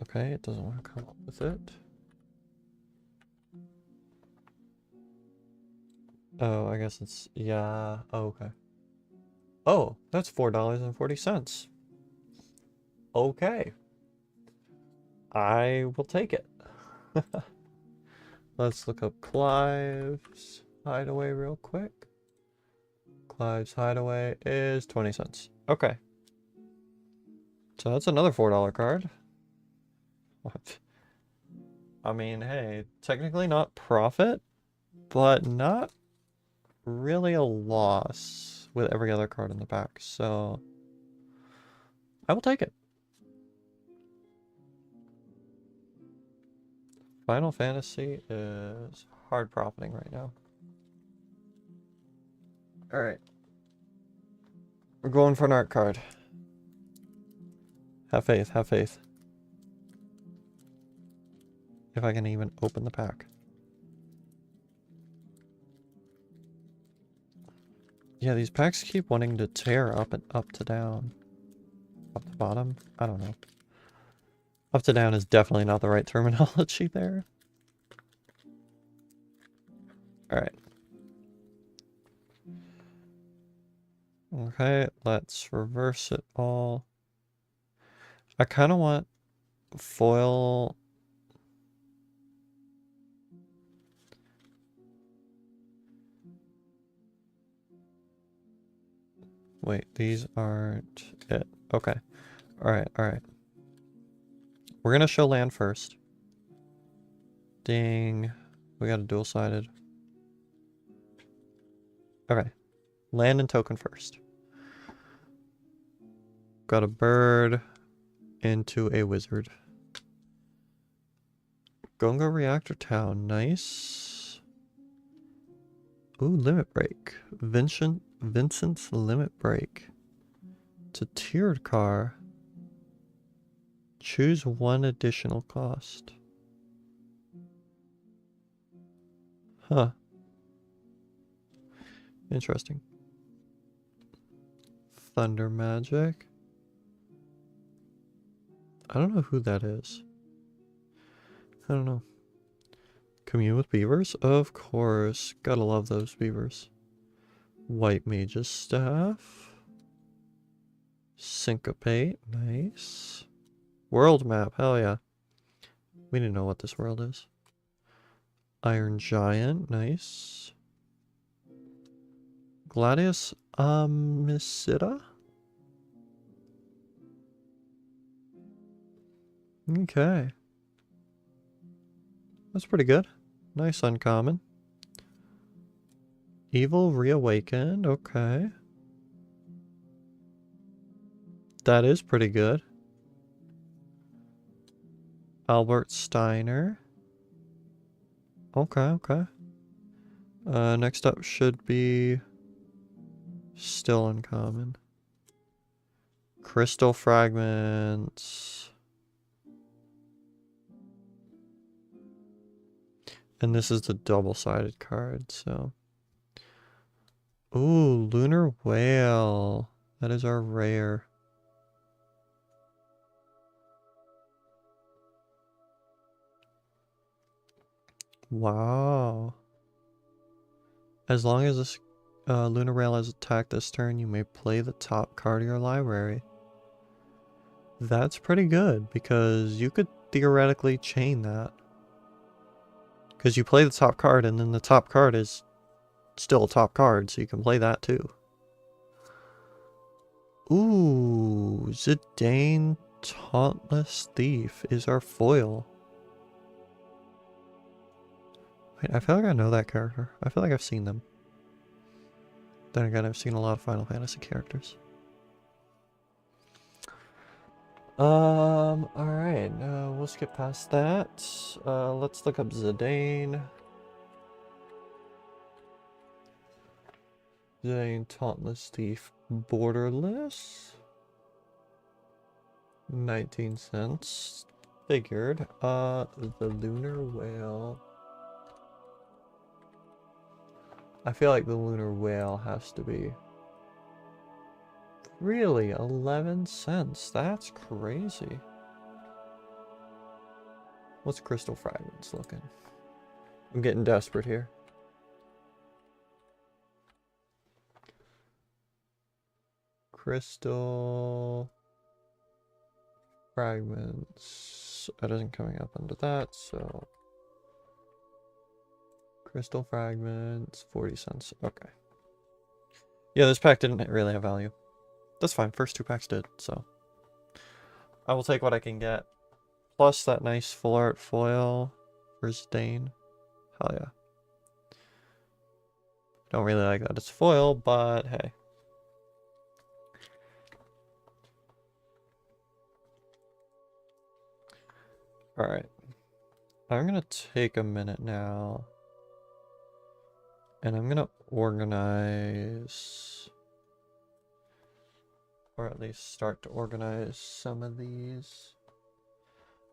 Okay, it doesn't want to come up with it. Oh, I guess it's, yeah, oh, okay. Oh, that's $4.40. Okay. I will take it. Let's look up Clive's Hideaway real quick. Clive's Hideaway is 20 cents. Okay. So that's another $4 card. What? I mean, hey, technically not profit, but not really a loss with every other card in the pack, so I will take it. Final Fantasy is hard profiting right now. Alright. We're going for an art card. Have faith, have faith. If I can even open the pack. Yeah, these packs keep wanting to tear up and up to down. Up to bottom? I don't know. Up to down is definitely not the right terminology there. Alright. Okay, let's reverse it all. I kind of want foil. Wait, these aren't it. Okay. Alright, alright. We're gonna show land first. Ding. We got a dual-sided. Okay. Land and token first. Got a bird into a wizard. Gonga Reactor Town. Nice. Ooh, Limit Break. Vincent's Limit Break. It's a tiered car. Choose one additional cost. Huh. Interesting. Thunder Magic. I don't know who that is. I don't know. Commune with beavers? Of course. Gotta love those beavers. White Mage's Staff. Syncopate. Nice. World map. Hell yeah. We didn't know what this world is. Iron Giant. Nice. Gladius Amicida? Okay. That's pretty good. Nice uncommon. Evil Reawakened. Okay. That is pretty good. Albert Steiner. Okay, okay. Next up should be still uncommon. Crystal Fragments. And this is the double-sided card, so. Ooh, Lunar Whale. That is our rare. Wow. As long as this Lunar Whale has attacked this turn, you may play the top card of your library. That's pretty good, because you could theoretically chain that. Because you play the top card, and then the top card is still a top card, so you can play that too. Ooh, Zidane Tauntless Thief is our foil. Wait, I feel like I know that character. I feel like I've seen them. Then again, I've seen a lot of Final Fantasy characters. Alright, we'll skip past that. Let's look up Zidane. Zidane Tauntless Thief borderless. 19 cents. Figured. The Lunar Whale. I feel like the Lunar Whale has to be. Really? 11 cents? That's crazy. What's Crystal Fragments looking? I'm getting desperate here. Crystal Fragments. That isn't coming up under that, so. Crystal Fragments, 40 cents. Okay. Yeah, this pack didn't really have value. That's fine. First two packs did, so. I will take what I can get. Plus that nice full art foil for Zidane. Hell yeah. Don't really like that it's foil, but hey. Alright. I'm gonna take a minute now. And I'm gonna organize... Or at least start to organize some of these.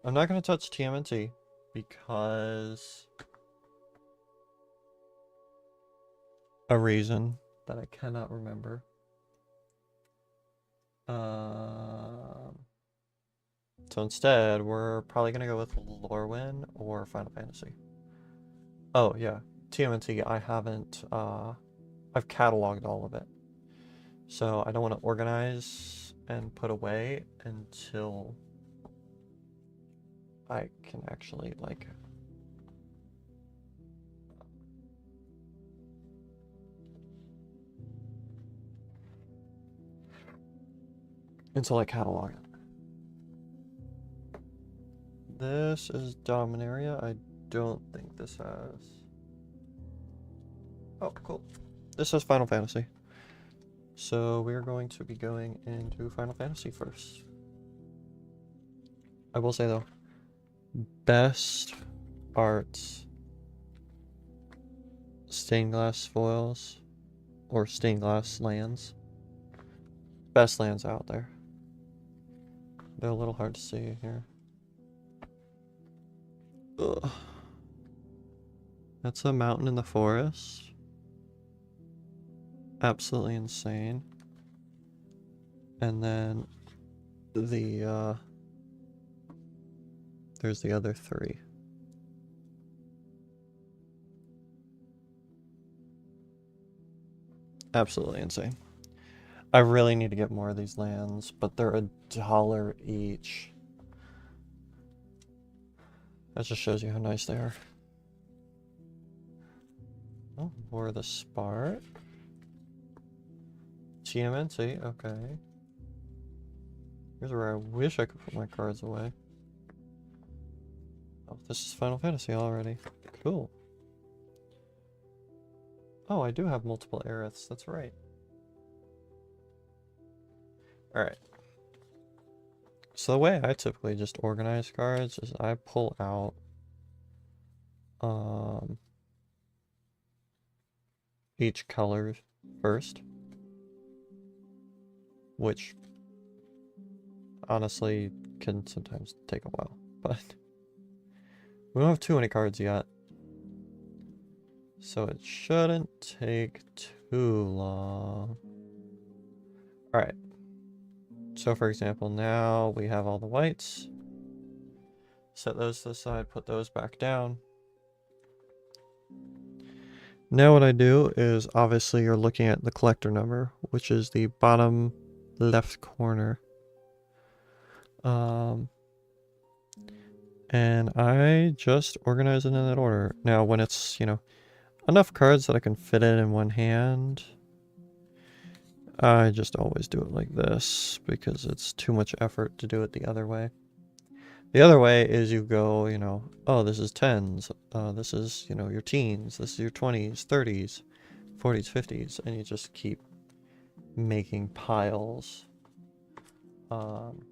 I'm not gonna touch TMNT because... a reason that I cannot remember. So instead, we're probably gonna go with Lorwyn or Final Fantasy. Oh yeah, TMNT. I haven't. I've cataloged all of it, so I don't want to organize and put away until I can actually like. Until I catalog it. This is Dominaria. I don't think this has... Oh, cool. This has Final Fantasy. So we're going to be going into Final Fantasy first. I will say though, best arts, stained glass foils, or stained glass lands. Best lands out there. They're a little hard to see here. Ugh. That's a mountain in the forest. Absolutely insane. And then the there's the other three. Absolutely insane. I really need to get more of these lands, but they're $1 each. That just shows you how nice they are. Oh, more of the Spart. TMNT, okay. Here's where I wish I could put my cards away. Oh, this is Final Fantasy already. Cool. Oh, I do have multiple Aeriths, that's right. Alright. So the way I typically just organize cards is I pull out each color first, which honestly can sometimes take a while, but we don't have too many cards yet, so it shouldn't take too long. Alright, so for example, now we have all the whites. Set those to the side, put those back down. Now what I do is, obviously you're looking at the collector number, which is the bottom left corner. And I just organize it in that order. Now when it's, you know, enough cards that I can fit it in one hand, I just always do it like this because it's too much effort to do it the other way. The other way is you go, you know, oh, this is 10s, this is, you know, your teens, this is your 20s, 30s, 40s, 50s, and you just keep making piles. And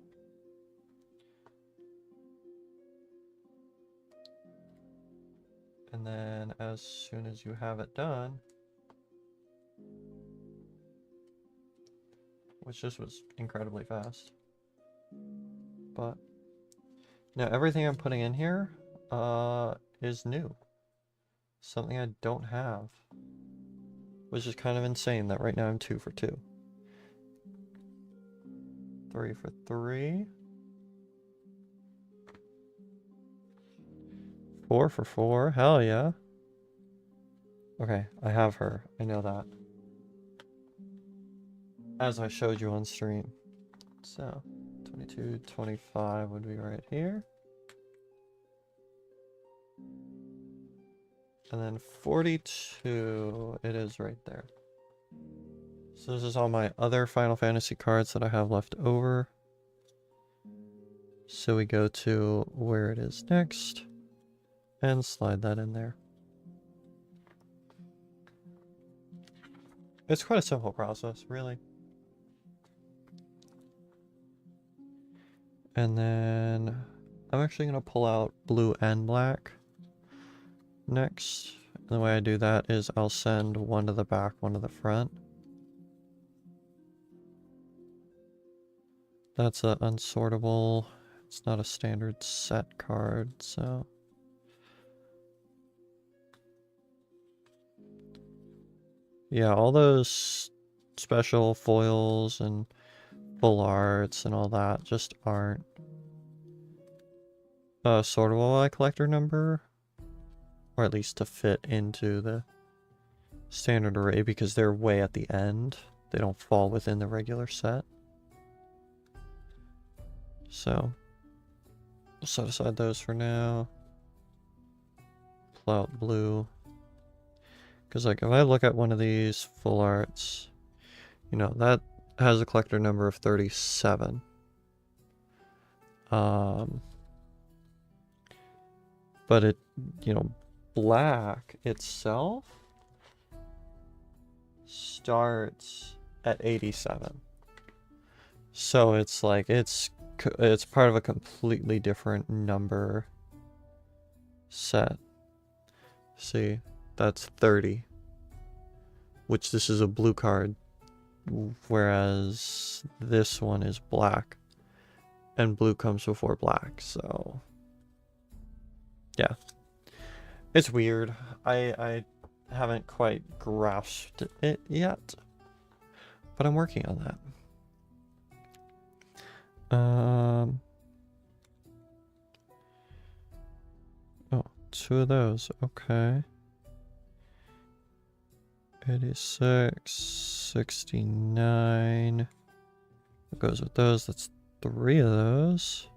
then as soon as you have it done, which just was incredibly fast, but now everything I'm putting in here is new. Something I don't have, which is kind of insane that right now I'm 2 for 2. 3 for 3. 4 for 4, hell yeah. Okay, I have her, I know that. As I showed you on stream. So, 22, 25 would be right here. And then 42, it is right there. So this is all my other Final Fantasy cards that I have left over. So we go to where it is next and slide that in there. It's quite a simple process, really. And then I'm actually going to pull out blue and black next. And the way I do that is I'll send one to the back, one to the front. That's an unsortable. It's not a standard set card, so. Yeah, all those special foils and full arts and all that just aren't sortable by collector number, or at least to fit into the standard array because they're way at the end. They don't fall within the regular set. So, we'll set aside those for now. Pull out blue. Because, like, if I look at one of these full arts, you know, that has a collector number of 37. But it, you know, black itself starts at 87. So it's like, it's part of a completely different number set. See, that's 30. Which this is a blue card. Whereas this one is black. And blue comes before black, so... yeah. It's weird. I haven't quite grasped it yet. But I'm working on that. Oh, 2 of those. Okay. 86, 69. What goes with those? That's 3 of those.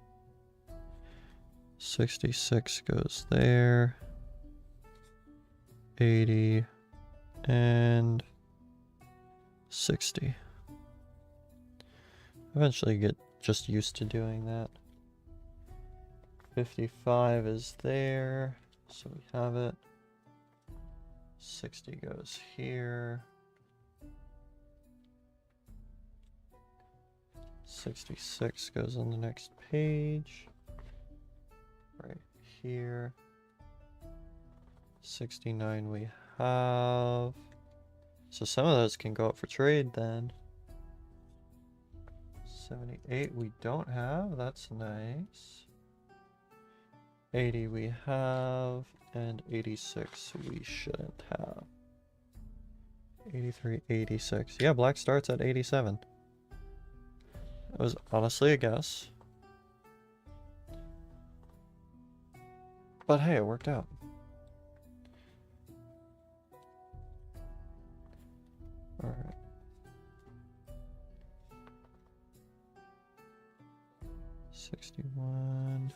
66 goes there. 80 and 60. Eventually get just used to doing that. 55 is there, so we have it. 60 goes here. 66 goes on the next page. Right here. 69 we have. So some of those can go up for trade then. 78 we don't have, that's nice. 80 we have, and 86 we shouldn't have. 83, 86. Yeah, black starts at 87. That was honestly a guess. But hey, it worked out. Alright. $61.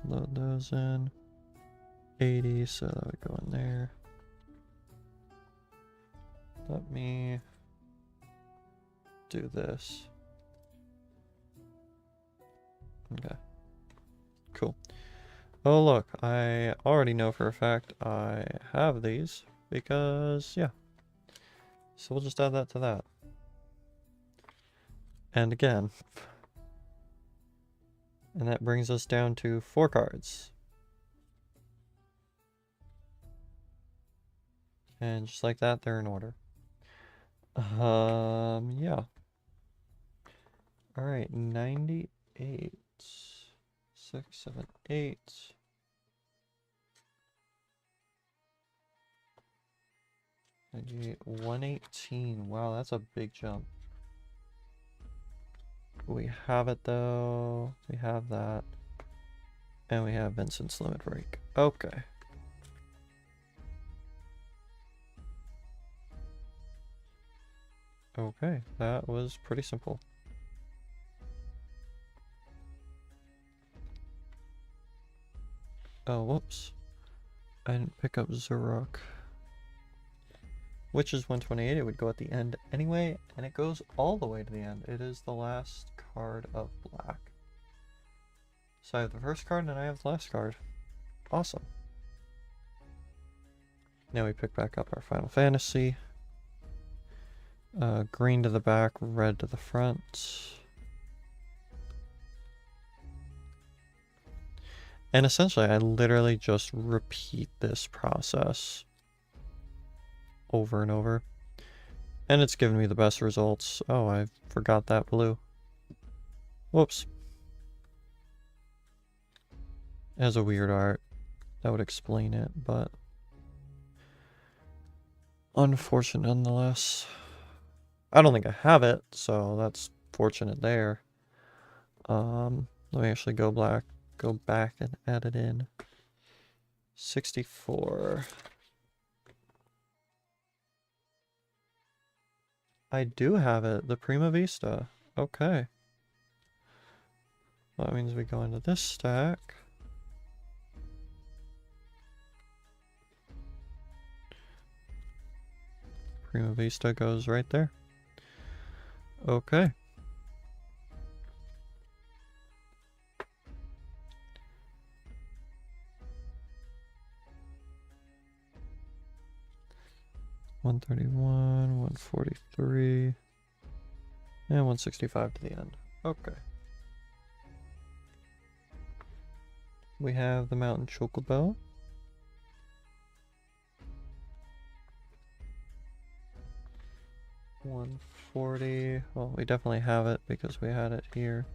Load those in. 80, so that would go in there. Let me do this. Okay. Cool. Oh look, I already know for a fact I have these because, yeah. So we'll just add that to that. And again. And that brings us down to 4 cards. And just like that, they're in order. Yeah. Alright, 98. 6, 7, 8. 98, 118. Wow, that's a big jump. We have it though. We have that. And we have Vincent's Limit Break. Okay. Okay, that was pretty simple. Oh, whoops. I didn't pick up Zuruk. Which is 128. It would go at the end anyway, and it goes all the way to the end. It is the last card of black. So I have the first card and I have the last card. Awesome. Now we pick back up our Final Fantasy. Green to the back, red to the front. And essentially, I literally just repeat this process over and over. And it's given me the best results. Oh, I forgot that blue. Whoops. It has a weird art. That would explain it, but unfortunate nonetheless. I don't think I have it, so that's fortunate there. Let me actually go back and add it in. 64. I do have it, the Prima Vista. Okay. Well, that means we go into this stack. Prima Vista goes right there. Okay. $131, $143, and $165 to the end. Okay. We have the Mountain Chocobo. $140. Well, we definitely have it because we had it here.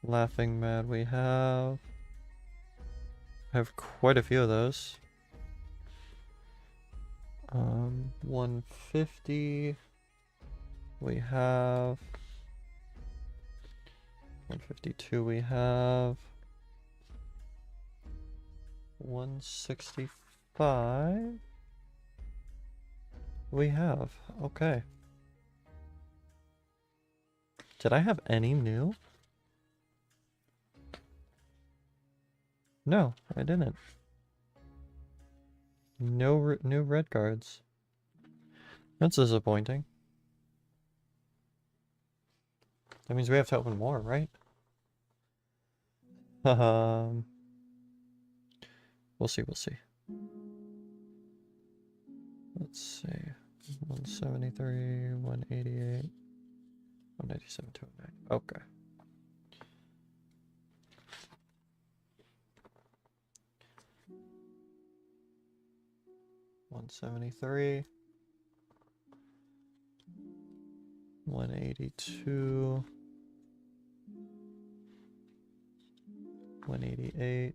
Laughing Mad we have. I have quite a few of those. 150. We have 152. We have 165. We have. Okay. Did I have any new? No, I didn't. No new red cards. That's disappointing. That means we have to open more, right? We'll see, we'll see. Let's see. 173, 188, 197, 209. Okay. $173, 182, 188,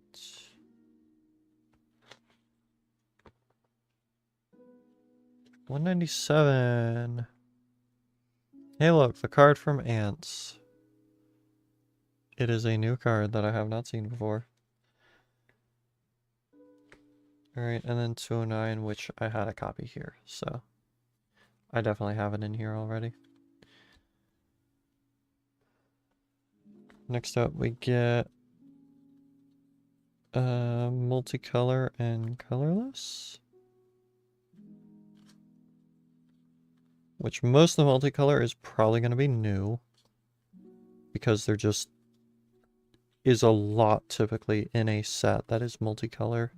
197. Hey look, the card from Ants. It is a new card that I have not seen before. Alright, and then 209, which I had a copy here, so I definitely have it in here already. Next up we get multicolor and colorless. Which most of the multicolor is probably going to be new. Because there just is a lot typically in a set that is multicolor.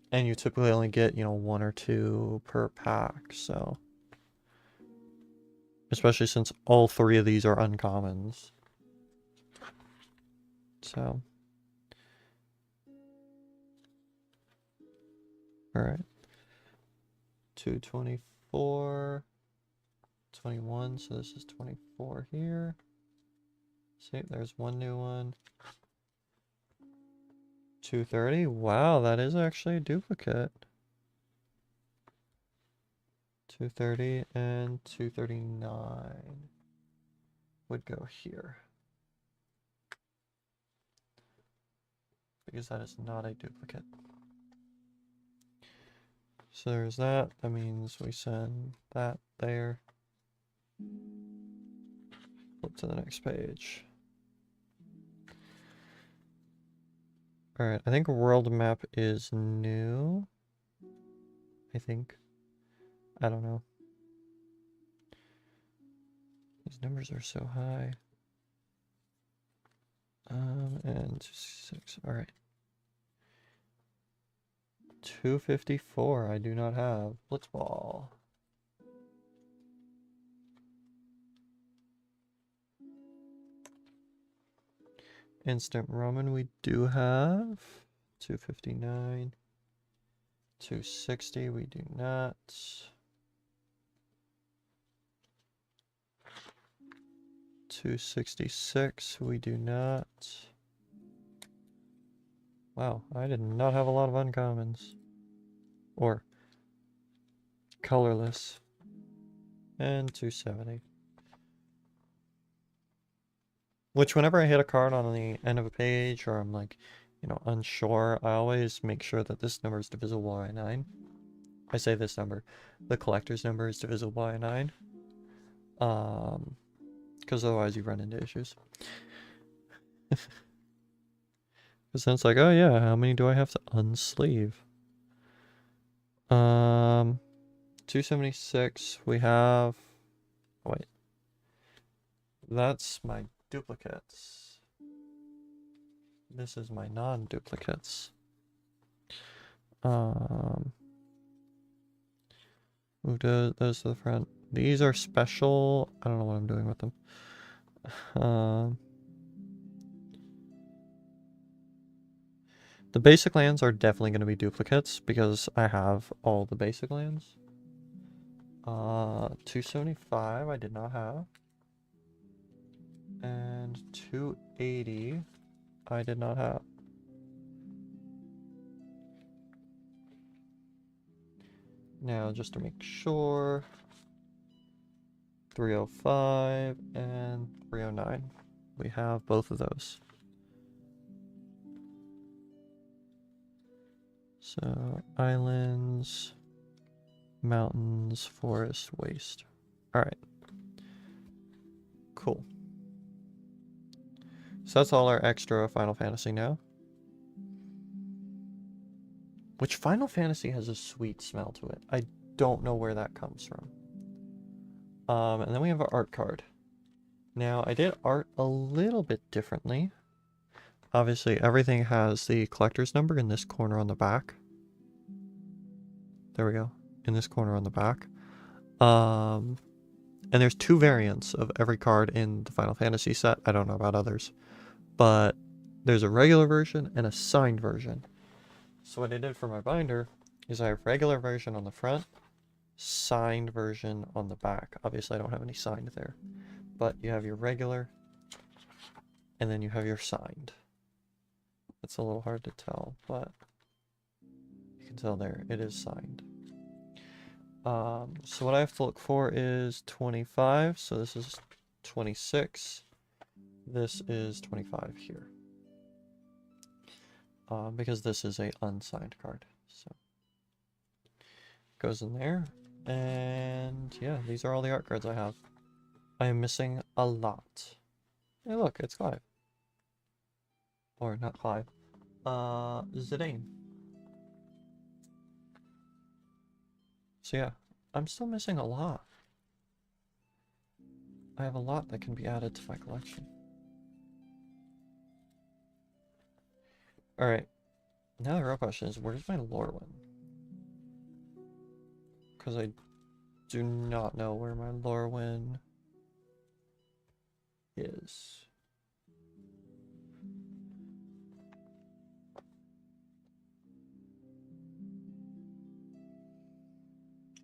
And you typically only get, you know, 1 or 2 per pack, so. Especially since all 3 of these are uncommons. So. Alright. 224. 21, so this is 24 here. See, there's one new one. 230. Wow, that is actually a duplicate. 230 and 239 would go here. Because that is not a duplicate. So there's that. That means we send that there. Flip to the next page. Alright, I think world map is new. I think. I don't know. These numbers are so high. And 6. Alright. 254 I do not have. Blitzball. Instant Roman we do have. 259. 260 we do not. 266 we do not. Wow, I did not have a lot of uncommons. Or colorless. And 270. Which whenever I hit a card on the end of a page, or I'm like, you know, unsure, I always make sure that this number is divisible by 9. I say this number. The collector's number is divisible by 9. Because otherwise you run into issues. Because then it's like, oh yeah, how many do I have to unsleeve? 276, we have... Oh, wait. That's my duplicates. This is my non-duplicates. Move those to the front. These are special. I don't know what I'm doing with them. The basic lands are definitely going to be duplicates because I have all the basic lands. 275 I did not have. And 280 I did not have. Now, just to make sure, 305 and 309. We have both of those. So, islands, mountains, forest, waste. Alright. Cool. So that's all our extra Final Fantasy now. Which Final Fantasy has a sweet smell to it. I don't know where that comes from. And then we have our art card. Now, I did art a little bit differently. Obviously, everything has the collector's number in this corner on the back. There we go. In this corner on the back. And there's 2 variants of every card in the Final Fantasy set. I don't know about others. But there's a regular version and a signed version. So what I did for my binder is I have regular version on the front, signed version on the back. Obviously I don't have any signed there, but you have your regular and then you have your signed. It's a little hard to tell, but you can tell there, it is signed. So what I have to look for is 25, so this is 26. This is 25 here. Because this is a unsigned card, so goes in there. And yeah, these are all the art cards I have. I am missing a lot. Hey look, it's Clive. Or not Clive. Zidane. So yeah, I'm still missing a lot. I have a lot that can be added to my collection. Alright, now the real question is, where's my Lorwyn? Because I do not know where my Lorwyn is.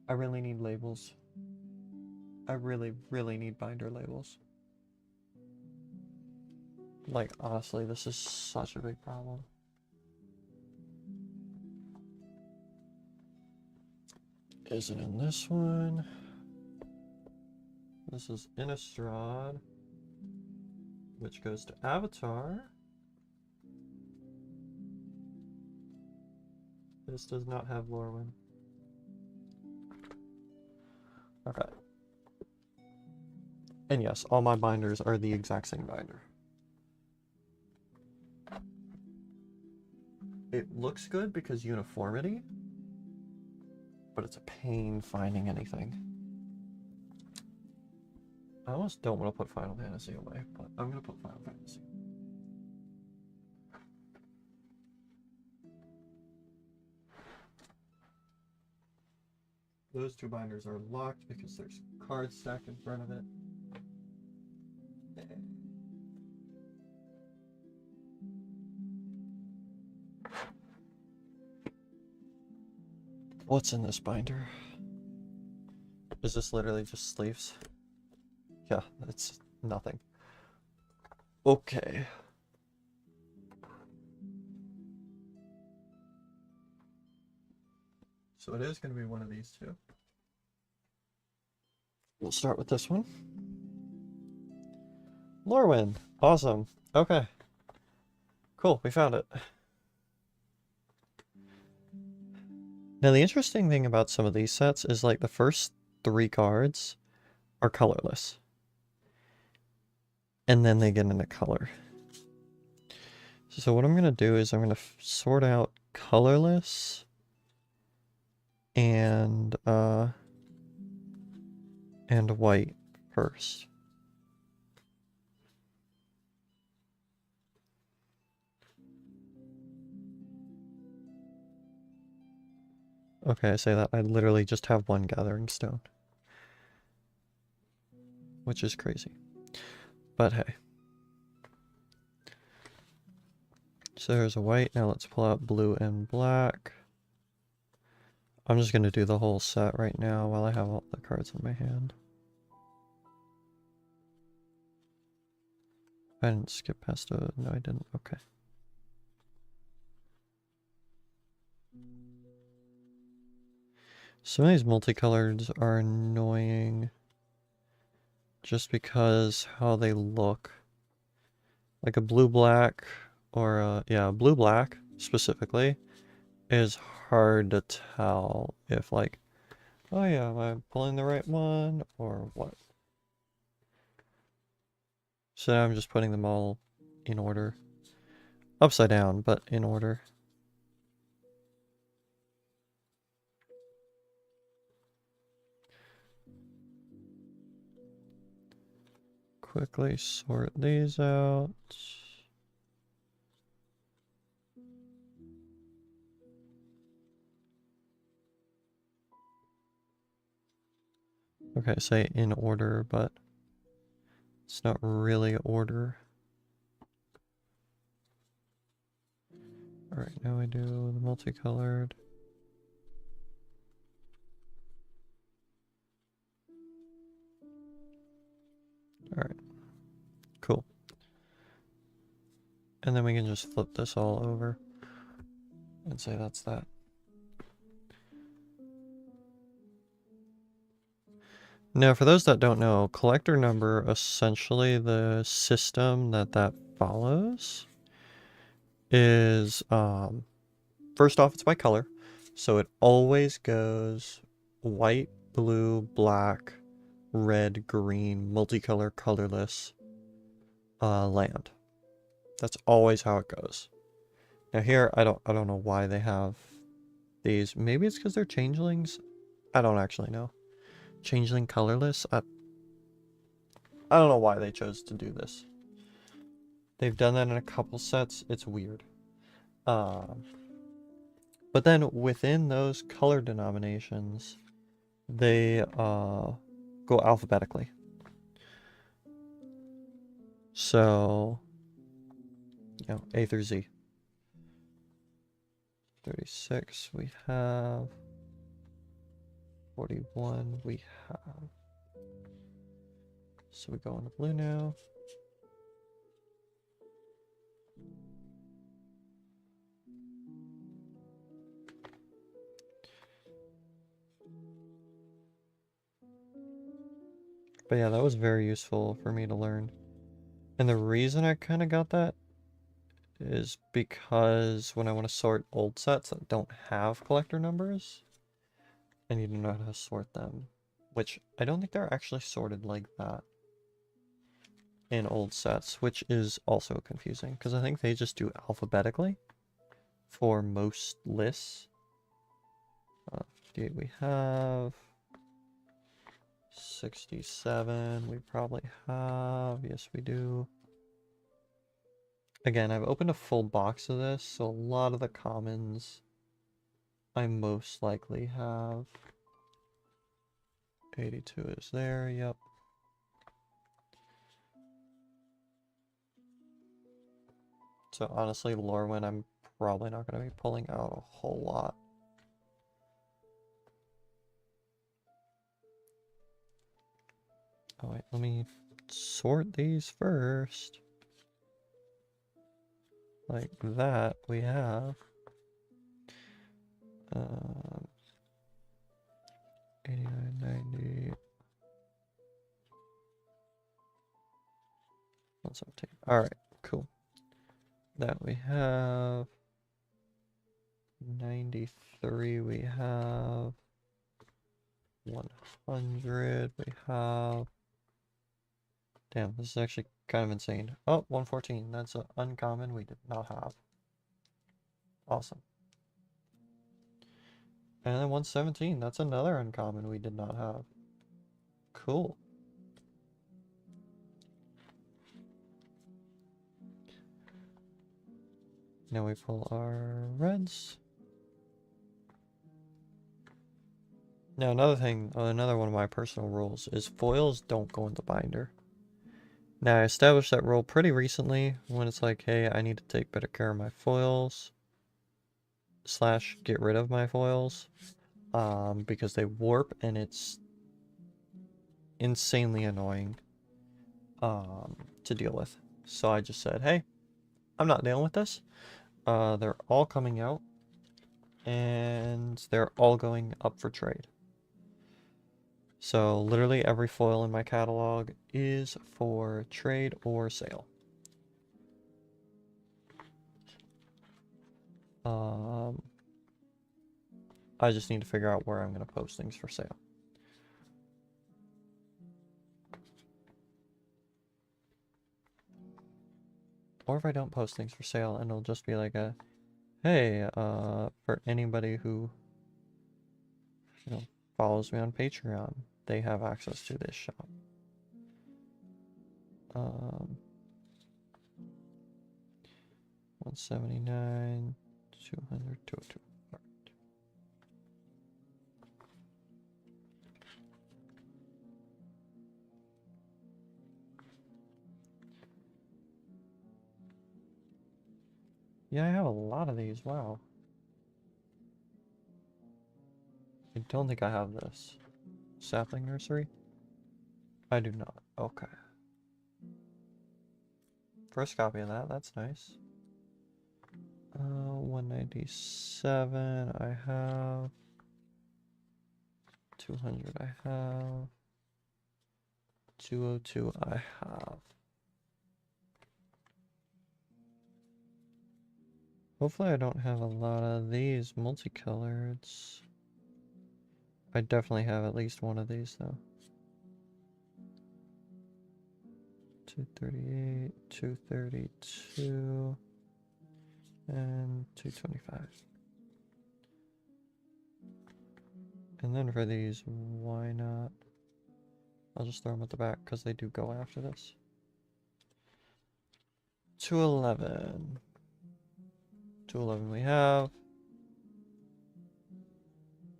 I really need labels. I really need binder labels. Like, honestly, this is such a big problem. Is it in this one? This is Innistrad, which goes to Avatar. This does not have Lorwyn. Okay. And yes, all my binders are the exact same binder. It looks good because uniformity, but it's a pain finding anything. I almost don't want to put Final Fantasy away, but I'm going to put Final Fantasy. Those two binders are locked because there's cards stacked in front of it. What's in this binder? Is this literally just sleeves? Yeah, it's nothing. Okay. So it is going to be one of these two. We'll start with this one. Lorwyn. Awesome. Okay. Cool, we found it. Now the interesting thing about some of these sets is like the first 3 cards are colorless. And then they get into color. So what I'm going to do is I'm going to sort out colorless and white first. Okay, I say that. I literally just have one gathering stone. Which is crazy. But hey. So there's a white. Now let's pull out blue and black. I'm just going to do the whole set right now while I have all the cards in my hand. I didn't skip past a... No, I didn't. Okay. Some of these multicolors are annoying just because how they look. Like a blue-black or a... Yeah, blue-black specifically is hard to tell if like, oh yeah, am I pulling the right one or what? So now I'm just putting them all in order. Upside down, but in order. Quickly sort these out. Okay, say in order, but it's not really order. Alright, now we do the multicolored. Alright, cool. And then we can just flip this all over and say that's that. Now, for those that don't know, collector number, essentially the system that follows is, first off, it's by color. So it always goes white, blue, black, red, green, multicolor, colorless, land. That's always how it goes. Now here, I don't know why they have these. Maybe it's because they're changelings. I don't actually know. Changeling colorless. I don't know why they chose to do this. They've done that in a couple sets. It's weird. But then within those color denominations, they go alphabetically. So, you know, A through Z. 36 we have. 41 we have. So we go into blue now. But yeah, that was very useful for me to learn. And the reason I kind of got that is because when I want to sort old sets that don't have collector numbers, I need to know how to sort them. Which I don't think they're actually sorted like that in old sets, which is also confusing because I think they just do alphabetically for most lists. 58 we have. 67 we probably have. Yes, we do. Again, I've opened a full box of this, so a lot of the commons I most likely have. 82 is there, yep. So honestly, Lorwyn, I'm probably not going to be pulling out a whole lot. Oh wait, let me sort these first. Like that, we have 89, 90, 117. Alright, cool. That we have 93, we have 100, we have... Damn, this is actually kind of insane. Oh, 114, that's an uncommon we did not have. Awesome. And then 117, that's another uncommon we did not have. Cool. Now we pull our reds. Now another thing, another one of my personal rules is foils don't go in the binder. Now I established that rule pretty recently when it's like, hey, I need to take better care of my foils. / get rid of my foils. Because they warp and it's insanely annoying to deal with. So I just said, hey, I'm not dealing with this. They're all coming out and they're all going up for trade. So literally every foil in my catalog is for trade or sale. I just need to figure out where I'm going to post things for sale. Or if I don't post things for sale, and it'll just be like a, hey, for anybody who, you know, follows me on Patreon, they have access to this shop. 179, 200, 202. All right. Yeah, I have a lot of these. Wow. I don't think I have this. Sapling Nursery? I do not. Okay. First copy of that. That's nice. 197 I have. 200 I have. 202 I have. Hopefully I don't have a lot of these multicoloreds. I definitely have at least one of these though. 238, 232, and 225. And then for these, why not? I'll just throw them at the back because they do go after this. 211. 211 we have.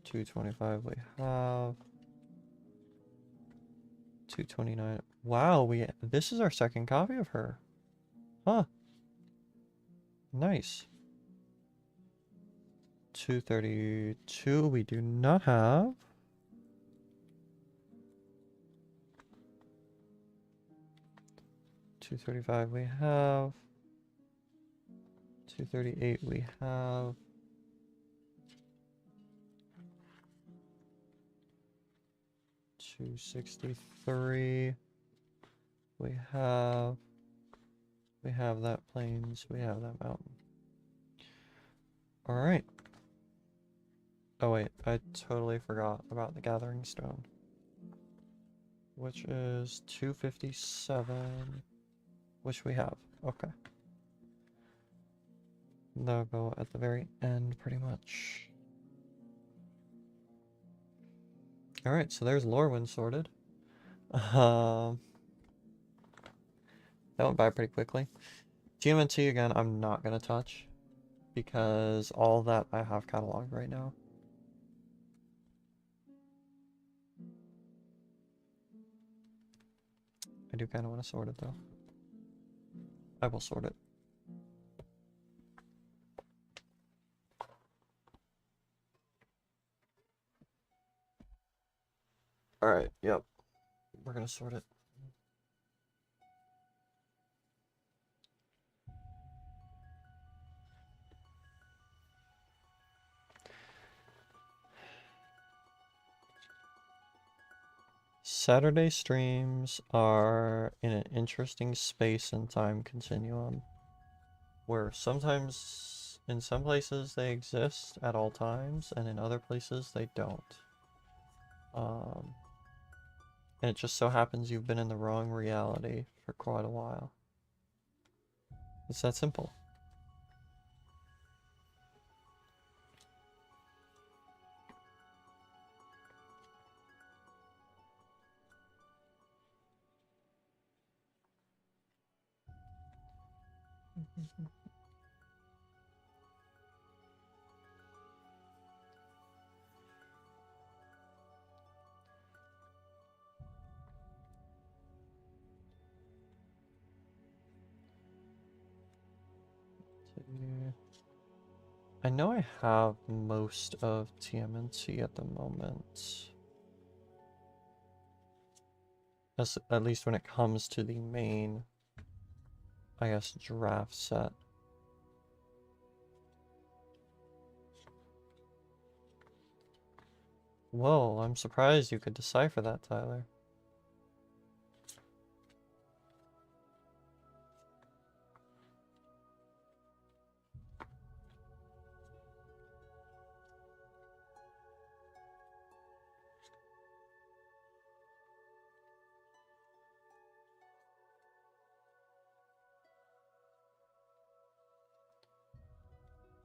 225 we have. 229. Wow, this is our second copy of her. Huh. Nice. 232 we do not have. 235 we have. 238 we have. 263 we have. We have that plains, we have that mountain. Alright. Oh wait, I totally forgot about the gathering stone. Which is 257, which we have. Okay. That'll go at the very end, pretty much. Alright, so there's Lorwyn sorted. That went by pretty quickly. GMNT, again, I'm not going to touch. Because all that I have cataloged right now. I do kind of want to sort it though. I will sort it. Alright, yep. We're gonna sort it. Saturday streams are in an interesting space and time continuum where sometimes in some places they exist at all times and in other places they don't. And it just so happens you've been in the wrong reality for quite a while. It's that simple. I know I have most of TMNT at the moment. At least when it comes to the main, I guess, draft set. Whoa, I'm surprised you could decipher that, Tyler.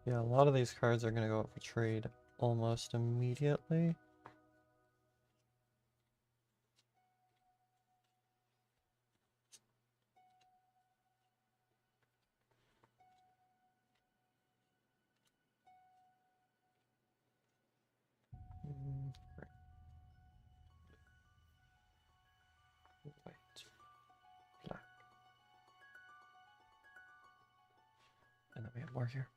Yeah, a lot of these cards are gonna go up for trade almost immediately. Right. White, black. And then we have more here.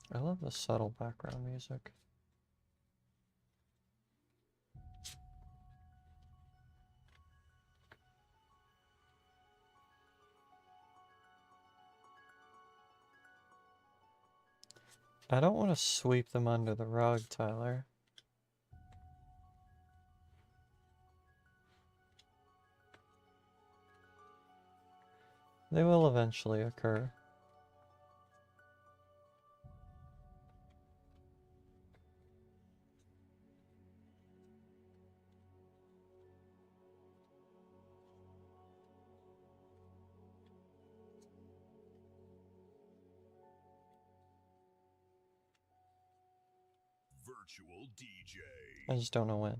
I love the subtle background music. I don't want to sweep them under the rug, Tyler. They will eventually occur. Virtual DJ. I just don't know when.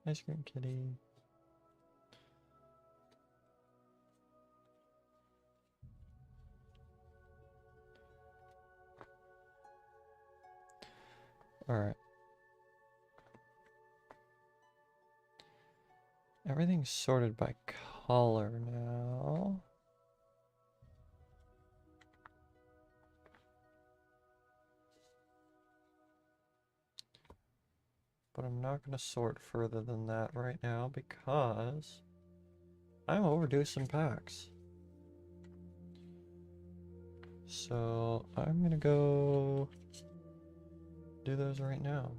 Ice cream kitty. Alright. Everything's sorted by color now. But I'm not going to sort further than that right now because I'm overdue some packs. So I'm going to go do those right now.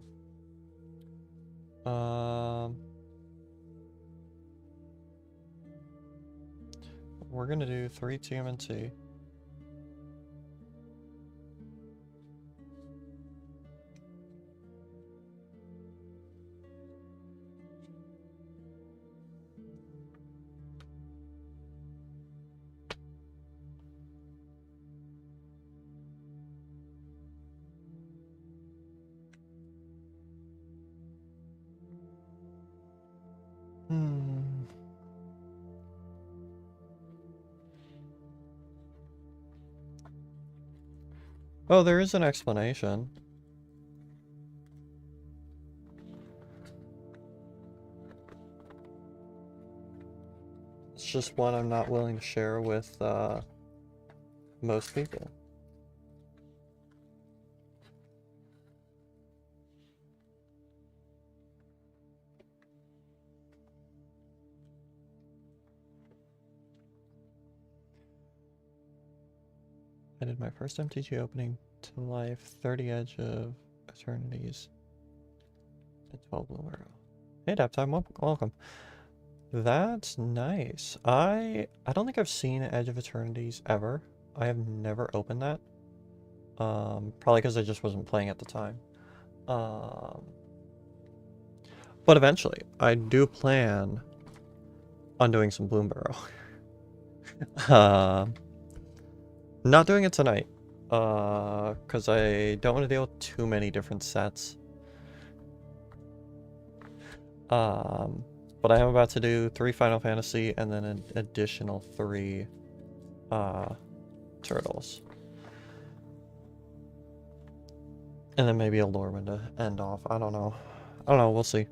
We're going to do 3 TMNT. Oh, there is an explanation. It's just one I'm not willing to share with most people. I did my first MTG opening to life, 30 Edge of Eternities, and 12 Blue Arrow. Hey, Daptime, welcome. That's nice. I don't think I've seen Edge of Eternities ever. I have never opened that. Probably because I just wasn't playing at the time. But eventually, I do plan on doing some Bloom Barrow. Not doing it tonight. Because I don't want to deal with too many different sets. But I am about to do 3 Final Fantasy and then an additional 3 Turtles. And then maybe a Lorwyn to end off. I don't know. We'll see.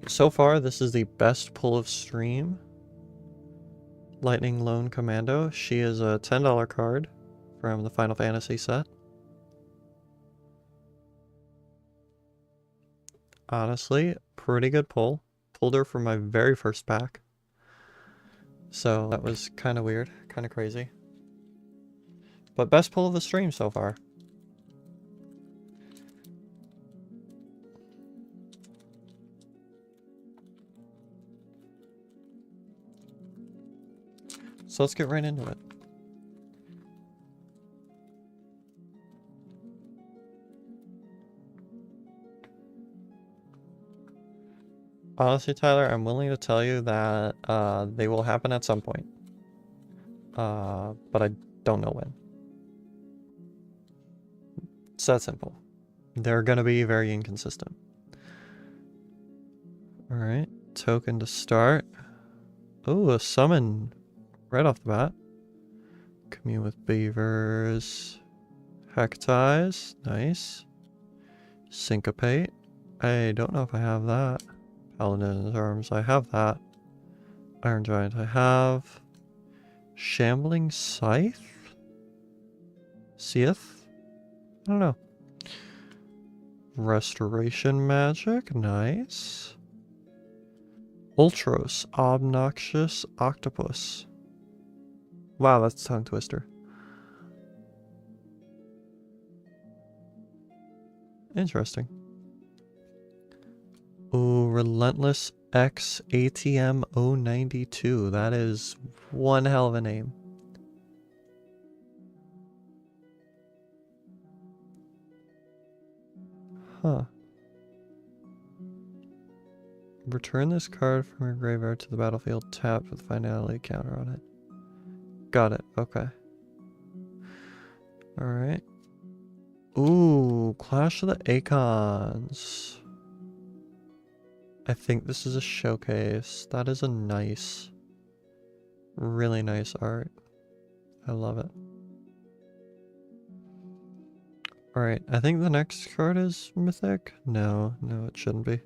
So far, this is the best pull of stream. Lightning Lone Commando. She is a $10 card from the Final Fantasy set. Honestly, pretty good pull. Pulled her from my very first pack. So that was kind of weird, kind of crazy. But best pull of the stream so far. So let's get right into it. Honestly, Tyler, I'm willing to tell you that they will happen at some point. But I don't know when. It's that simple. They're going to be very inconsistent. Alright, token to start. Ooh, a summon right off the bat. Commune with Beavers. Hectize, nice. Syncopate. I don't know if I have that. Paladin's Arms, I have that. Iron Giant, I have. Shambling Scythe? Seath? I don't know. Restoration Magic, nice. Ultros, Obnoxious Octopus. Wow, that's a tongue twister. Interesting. Ooh, Relentless X ATM 092. That is one hell of a name. Huh. Return this card from your graveyard to the battlefield tapped with finality counter on it. Got it. Okay. Alright. Ooh, Clash of the Acons. I think this is a showcase. That is a nice, really nice art. I love it. Alright, I think the next card is mythic. No, it shouldn't be.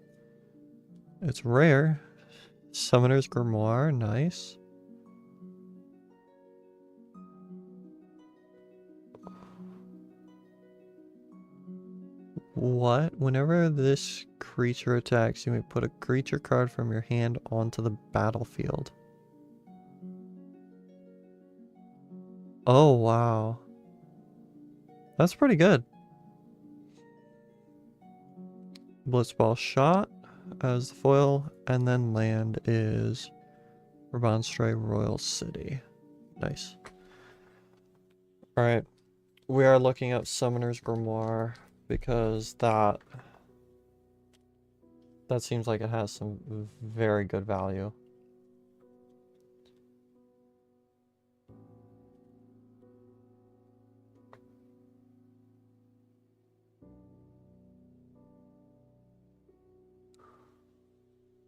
It's rare. Summoner's Grimoire, nice. What? Whenever this creature attacks, you may put a creature card from your hand onto the battlefield. Oh, wow. That's pretty good. Blitzball Shot as the foil, and then land is Rabanstray Royal City. Nice. Alright. We are looking at Summoner's Grimoire because that seems like it has some very good value.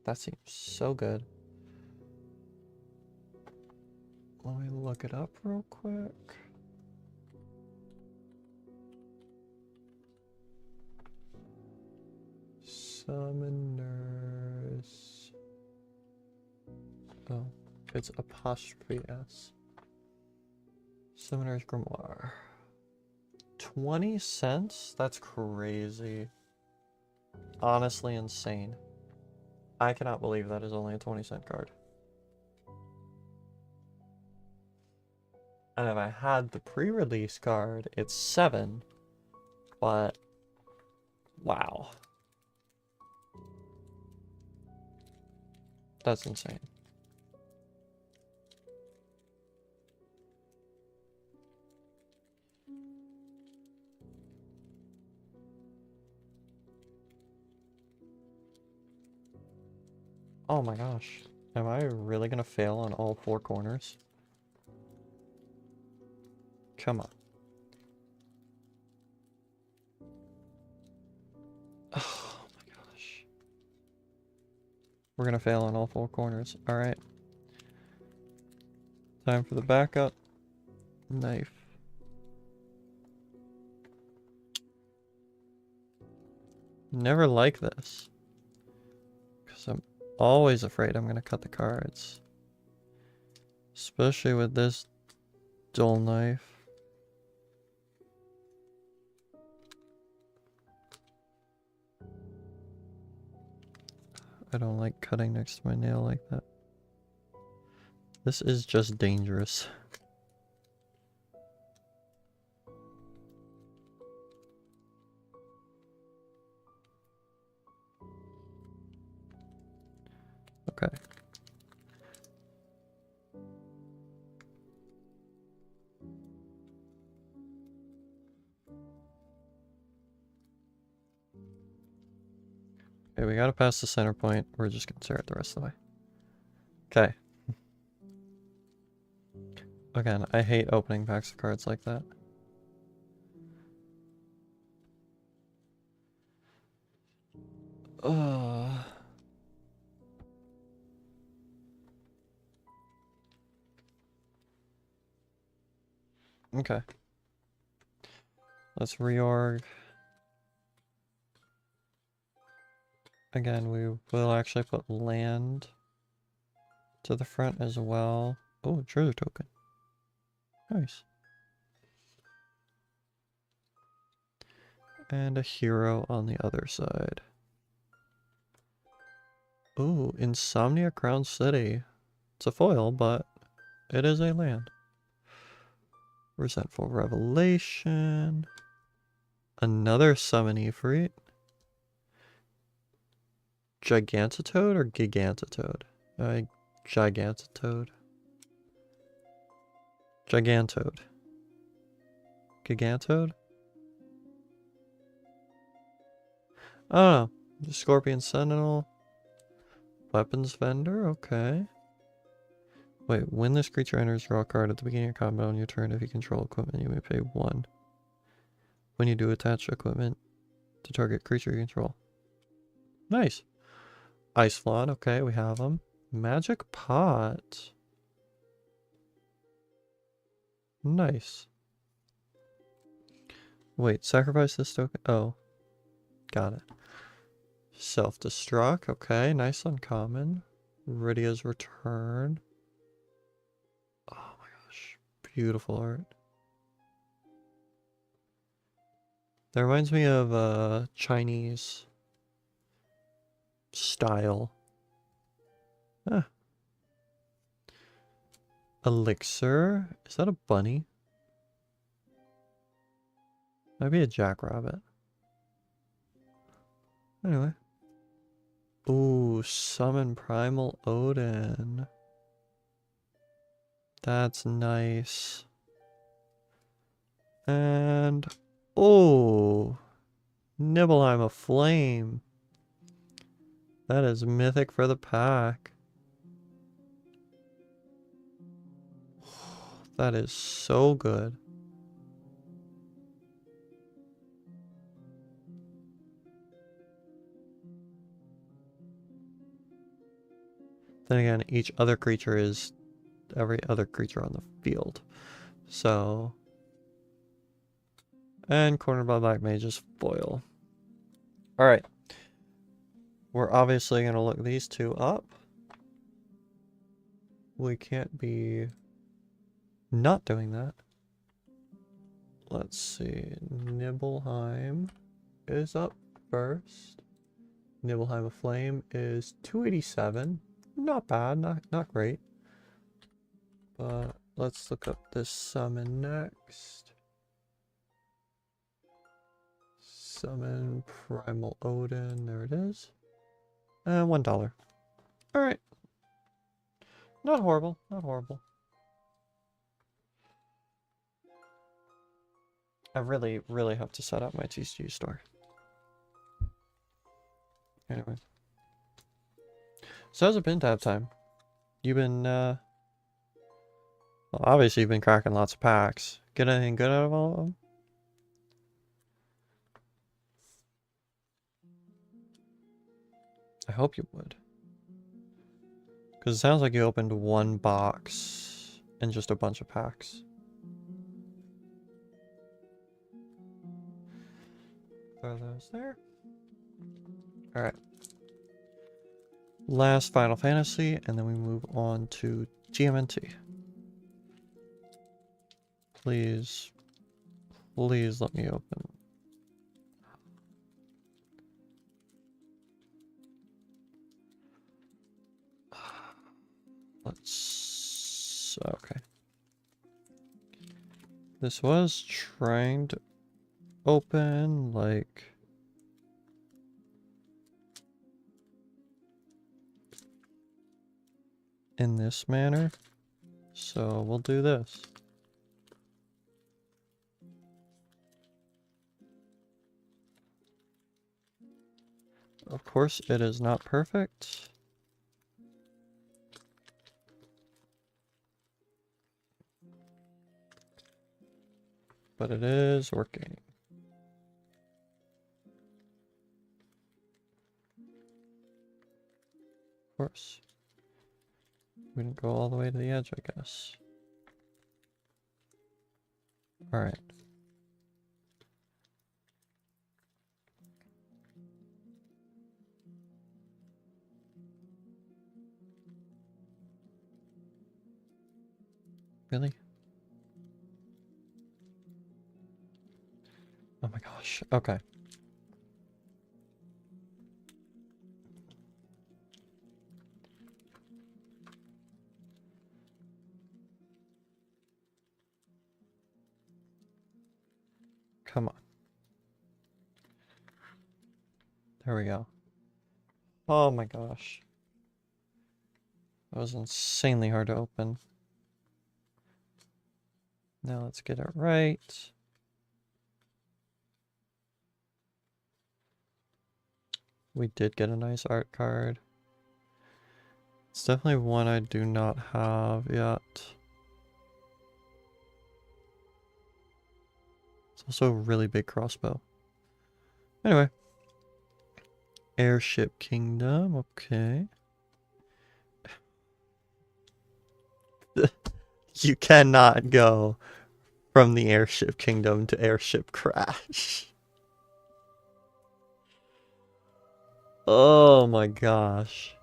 That seems so good. Let me look it up real quick. Summoners. Oh, it's apostrophe S. Summoner's Grimoire. 20 cents? That's crazy. Honestly insane. I cannot believe that is only a 20-cent card. And if I had the pre-release card, it's 7. But, wow. That's insane. Oh my gosh. Am I really gonna fail on all 4 corners? Come on. Oh my gosh. We're gonna fail on all 4 corners. Alright. Time for the backup. Knife. Never like this. Because I'm always afraid I'm gonna cut the cards. Especially with this dull knife. I don't like cutting next to my nail like that. This is just dangerous. Okay. Okay, we gotta pass the center point. We're just gonna stare at the rest of the way. Okay. Again, I hate opening packs of cards like that. Okay. Let's reorg. Again, we will actually put land to the front as well. Oh, treasure token. Nice. And a hero on the other side. Ooh, Insomnia Crown City. It's a foil, but it is a land. Resentful Revelation. Another Summon Ifrit. Gigantitoad or Gigantitoad? Gigantitoad. Gigantoad. Gigantode? I don't know. The Scorpion Sentinel. Weapons Vendor? Okay. Wait, when this creature enters, draw a card at the beginning of combat on your turn. If you control equipment, you may pay 1. When you do, attach equipment to target creature you control. Nice. Ice Flaunt, okay, we have them. Magic Pot. Nice. Wait, sacrifice this token? Oh. Got it. Self-destruct, okay, nice uncommon. Rydia's Return. Oh my gosh, beautiful art. That reminds me of Chinese style. Ah. Elixir? Is that a bunny? Might be a jackrabbit. Anyway. Ooh, summon Primal Odin. That's nice. And oh, Nibelheim of Flame. That is mythic for the pack. That is so good. Then again, each other creature is every other creature on the field. So, and cornered by Black Mage's foil. Alright. We're obviously going to look these two up. We can't be not doing that. Let's see. Nibelheim is up first. Nibelheim of Flame is 287. Not bad, not great. But let's look up this summon next. Summon Primal Odin. There it is. And $1. Alright. Not horrible, not horrible. I really, really have to set up my TCG store. Anyway. So how's it been tab time? You've been, well, obviously you've been cracking lots of packs. Get anything good out of all of them? I hope you would. Because it sounds like you opened one box and just a bunch of packs. Throw those there. Alright. Last Final Fantasy, and then we move on to GMNT. Please, please let me open. Let's... okay. This was trying to open, like... in this manner. So we'll do this. Of course, it is not perfect. But it is working. Of course. We didn't go all the way to the edge, I guess. Alright. Really? Oh my gosh. Okay. Come on. There we go. Oh my gosh. That was insanely hard to open. Now let's get it right. We did get a nice art card. It's definitely one I do not have yet. It's also a really big crossbow. Anyway. Airship Kingdom, okay. You cannot go from the Airship Kingdom to Airship Crash. Oh my gosh.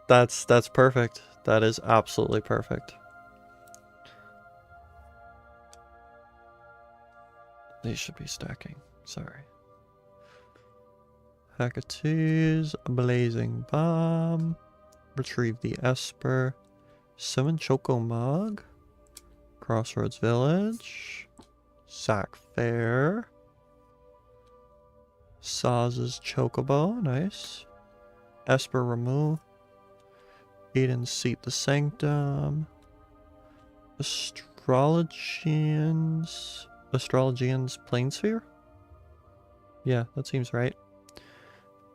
That's perfect. That is absolutely perfect. These should be stacking. Sorry. Hecate, Blazing Bomb. Retrieve the Esper. Summon Chocomog. Crossroads Village. Sack Fair. Saz's Chocobo, nice. Esper remove. Eden's Seat the Sanctum. Astrologians Planesphere? Yeah, that seems right.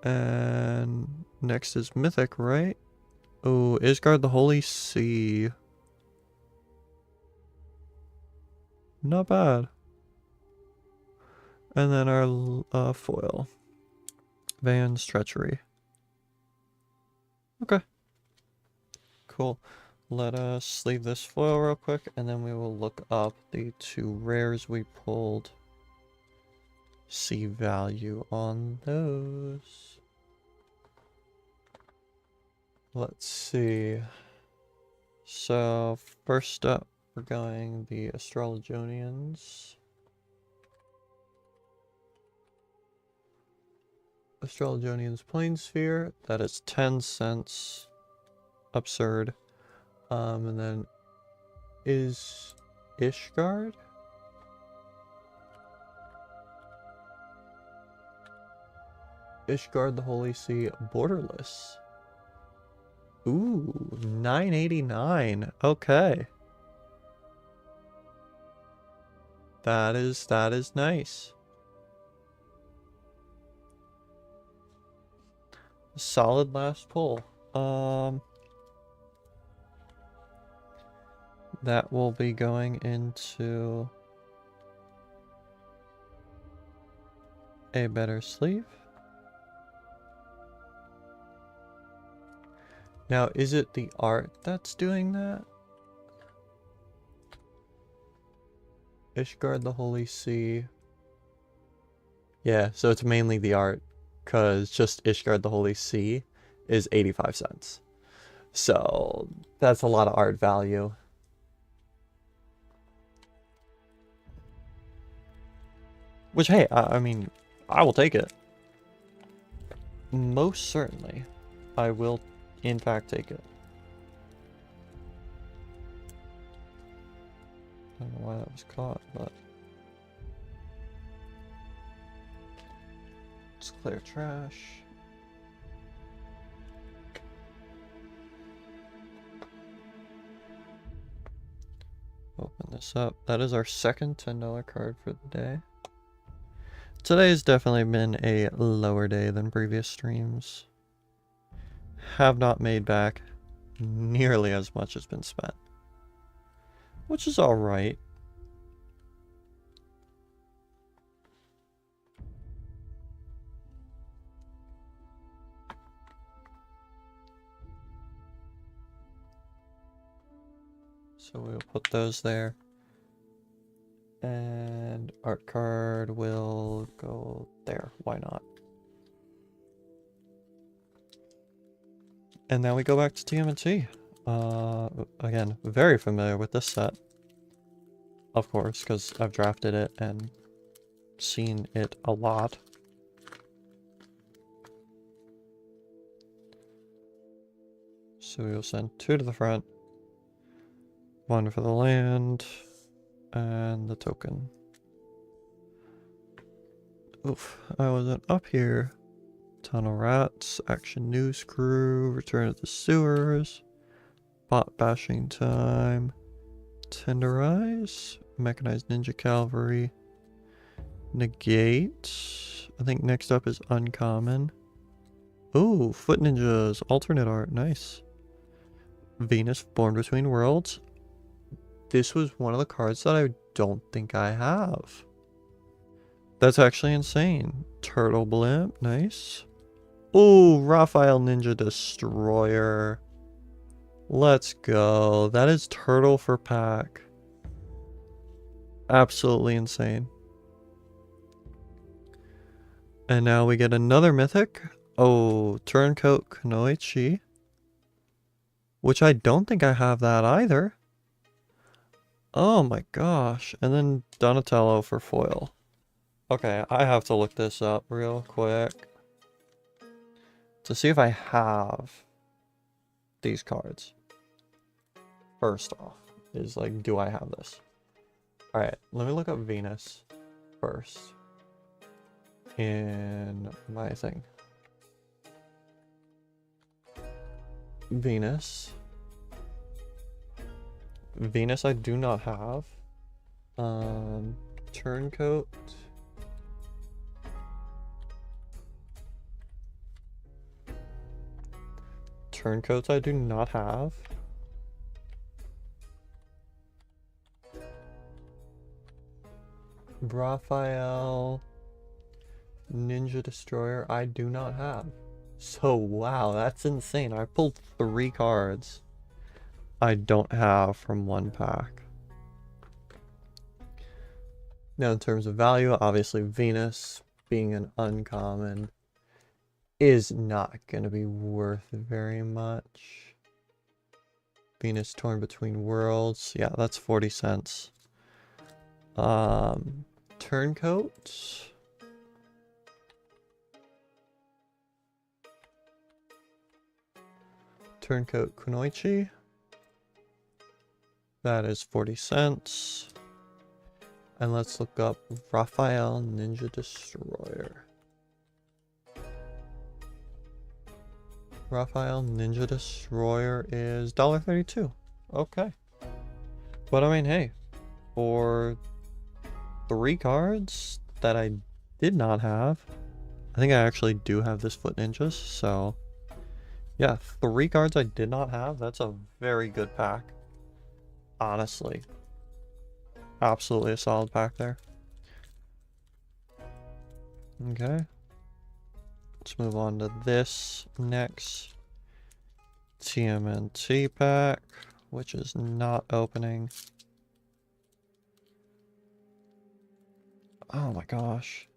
And next is Mythic, right? Oh, Isgard the Holy Sea. Not bad. And then our foil. Van's Treachery. Okay. Cool. Let us leave this foil real quick, and then we will look up the two rares we pulled. See value on those. Let's see. So, first up, we're going the Astrologonians. Astrologonians Planesphere. That is 10 cents. Absurd. And then is Ishgard? Ishgard the Holy See borderless. Ooh, 9.89. Okay. That is nice. Solid last pull. That will be going into a better sleeve. Now, is it the art that's doing that? Ishgard the Holy See. Yeah, so it's mainly the art, because just Ishgard the Holy See is 85 cents. So that's a lot of art value. Which, hey, I mean, I will take it. Most certainly, I will, in fact, take it. I don't know why that was caught, but... Let's clear trash. Open this up. That is our second $10 card for the day. Today's definitely been a lower day than previous streams. Have not made back nearly as much has been spent. Which is alright. So we'll put those there. And art card will go there. Why not? And now we go back to TMNT. Again, very familiar with this set. Of course, because I've drafted it and seen it a lot. So we'll send 2 to the front. 1 for the land. And the token. Oof, I wasn't up here. Tunnel Rats, Action News Crew, Return of the Sewers, Bot Bashing Time, Tenderize, Mechanized Ninja Cavalry, Negate. I think next up is Uncommon. Ooh, Foot Ninjas, alternate art, nice. Venus, Born Between Worlds. This was one of the cards that I don't think I have. That's actually insane. Turtle Blimp, nice. Ooh, Raphael Ninja Destroyer. Let's go. That is turtle for pack. Absolutely insane. And now we get another mythic. Oh, Turncoat Kunoichi. Which I don't think I have that either. Oh my gosh. And then Donatello for foil. Okay, I have to look this up real quick to see if I have these cards. First off, is like, do I have this? Alright, let me look up Venus first in my thing. Venus I do not have. Turncoat. Turncoats I do not have. Raphael Ninja Destroyer I do not have. So wow, that's insane. I pulled 3 cards I don't have from one pack. Now in terms of value, obviously Venus being an uncommon is not going to be worth very much. Venus Torn Between Worlds. Yeah, that's 40 cents. Turncoat. Turncoat Kunoichi. That is 40 cents. And let's look up Raphael Ninja Destroyer. Raphael Ninja Destroyer is $1.32. Okay. But I mean, hey, for 3 cards that I did not have, I think I actually do have this Foot Ninjas, so yeah, 3 cards I did not have. That's a very good pack. Honestly. Absolutely a solid pack there. Okay. Let's move on to this next TMNT pack, which is not opening. Oh my gosh.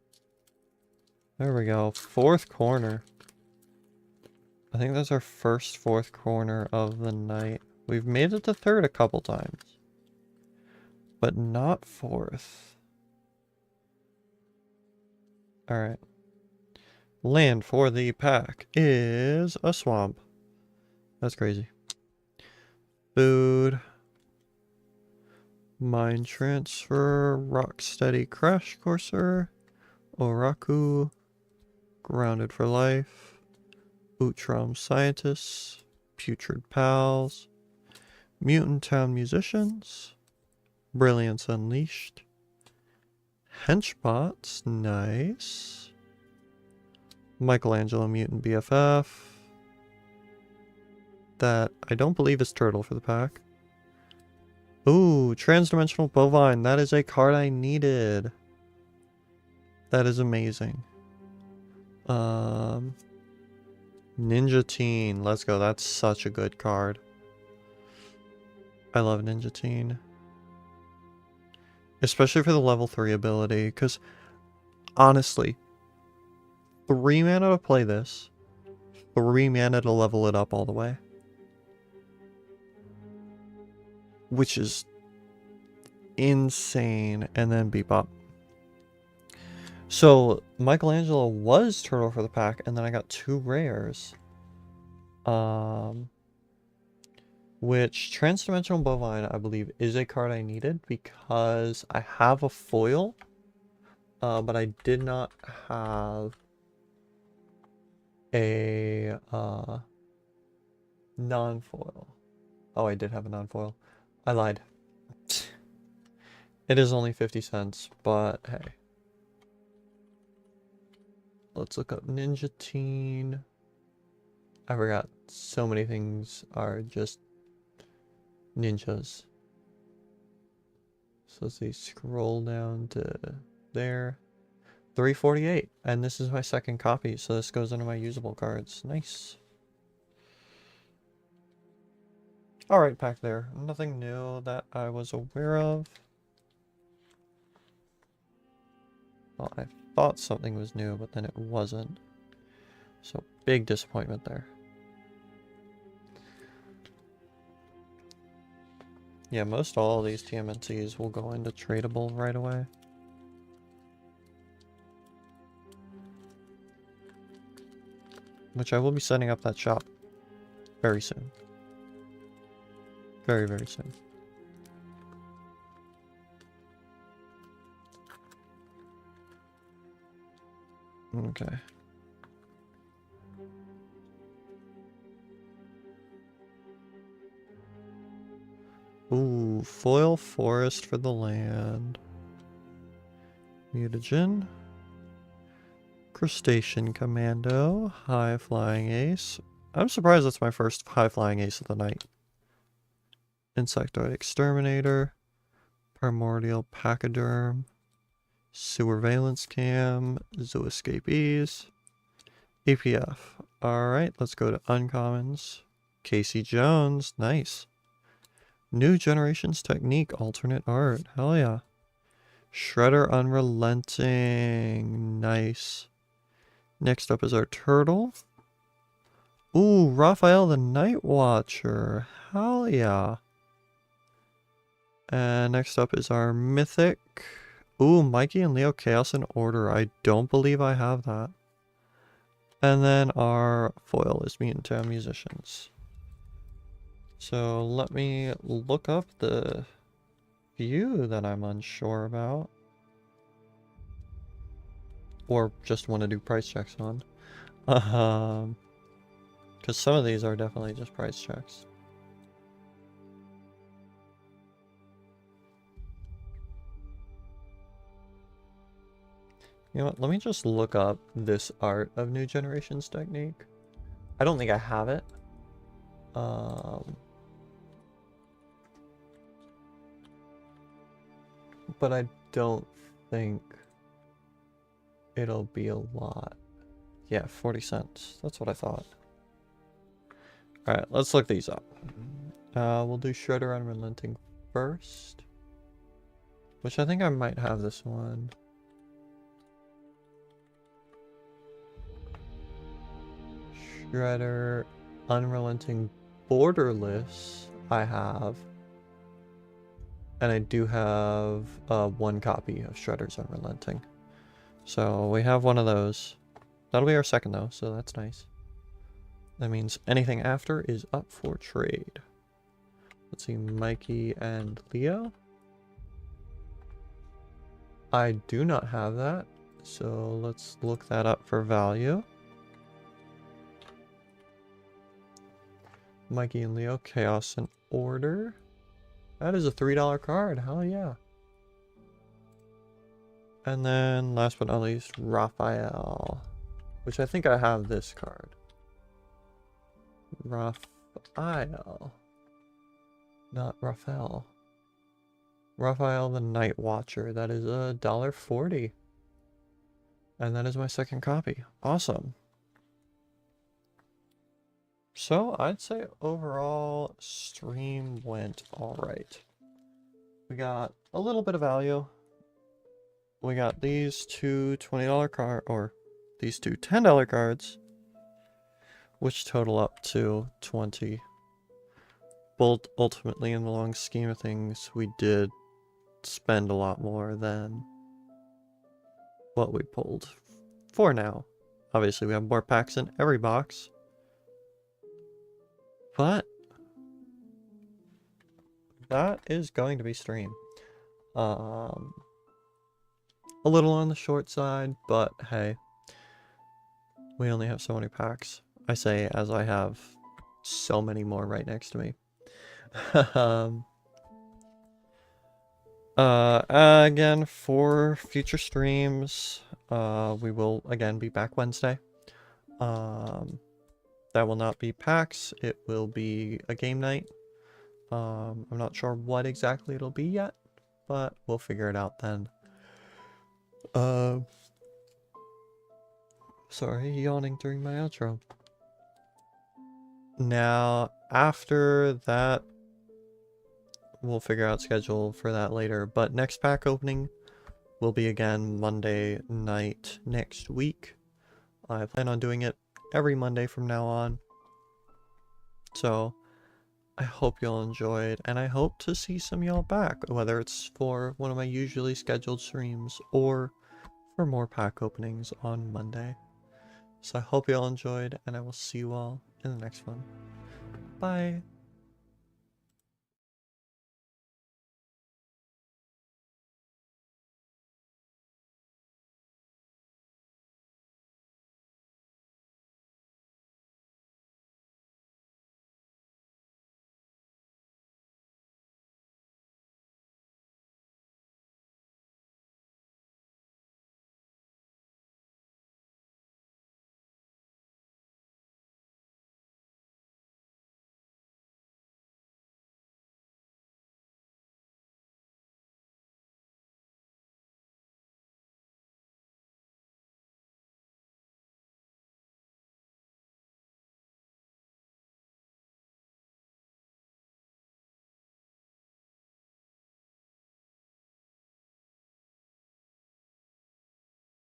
There we go. 4th corner. I think that's our first 4th corner of the night. We've made it to 3rd a couple times, but not 4th. Alright. Land for the pack is a swamp. That's crazy. Food. Mind Transfer. Rocksteady Crash Courser. Oraku. Grounded for Life. Outram Scientists. Putrid Pals. Mutant Town Musicians. Brilliance Unleashed. Henchbots. Nice. Michelangelo Mutant BFF. That I don't believe is Turtle for the pack. Ooh, Transdimensional Bovine. That is a card I needed. That is amazing. Ninja Teen. Let's go. That's such a good card. I love Ninja Teen. Especially for the level 3 ability. Because, honestly, 3 mana to play this. 3 mana to level it up all the way. Which is insane. And then Bebop. So, Michelangelo was Turtle for the pack, and then I got 2 rares. Which, Transdimensional Bovine, I believe, is a card I needed because I have a foil. But I did not have a non-foil. Oh, I did have a non-foil. I lied. It is only 50 cents, but hey. Let's look up Ninja Teen. I forgot so many things are just ninjas. So let's see, scroll down to there. 348, and this is my 2nd copy, so this goes into my usable cards. Nice. Alright, pack there. Nothing new that I was aware of. Well, I thought something was new, but then it wasn't. So, big disappointment there. Yeah, most all of these TMNTs will go into tradable right away. Which I will be setting up that shop very soon. Very, very soon. Okay. Ooh, foil forest for the land. Mutagen. Crustacean Commando. High Flying Ace. I'm surprised that's my first High Flying Ace of the night. Insectoid Exterminator. Primordial Pachyderm. Sewer Valence Cam. Zooescapees. APF. Alright, let's go to Uncommons. Casey Jones. Nice. New Generations Technique. Alternate Art. Hell yeah. Shredder Unrelenting. Nice. Next up is our turtle. Ooh, Raphael the Night Watcher. Hell yeah. And next up is our mythic. Ooh, Mikey and Leo Chaos in Order. I don't believe I have that. And then our foil is Mutant Town Musicians. So let me look up the few that I'm unsure about. Or just want to do price checks on. Because some of these are definitely just price checks. You know what, let me just look up this Art of New Generations technique. I don't think I have it. But I don't think it'll be a lot. Yeah, 40 cents. That's what I thought. Alright, let's look these up. We'll do Shredder Unrelenting first. Which I think I might have this one. Shredder Unrelenting Borderless I have. And I do have one copy of Shredder's Unrelenting. So we have one of those. That'll be our second though, so that's nice. That means anything after is up for trade. Let's see, Mikey and Leo. I do not have that, so let's look that up for value. Mikey and Leo, Chaos and Order. That is a $3 card, hell yeah. And then, last but not least, Raphael. Which I think I have this card. Raphael. Not Raphael. Raphael the Night Watcher. That is $1.40. And that is my second copy. Awesome. So, I'd say overall, stream went alright. We got a little bit of value. We got these two $20 cards, or these two $10 cards, which total up to 20. But ultimately, in the long scheme of things, we did spend a lot more than what we pulled for now. Obviously, we have more packs in every box. But that is going to be stream. A little on the short side, but hey, we only have so many packs. I say as I have so many more right next to me. Again, for future streams, we will again be back Wednesday. That will not be packs, it will be a game night. I'm not sure what exactly it'll be yet, but we'll figure it out then. Sorry, yawning during my outro. Now, after that, we'll figure out schedule for that later, but next pack opening will be again Monday night next week. I plan on doing it every Monday from now on. So, I hope y'all enjoyed, and I hope to see some y'all back, whether it's for one of my usually scheduled streams or for more pack openings on Monday. So I hope y'all enjoyed, and I will see you all in the next one. Bye!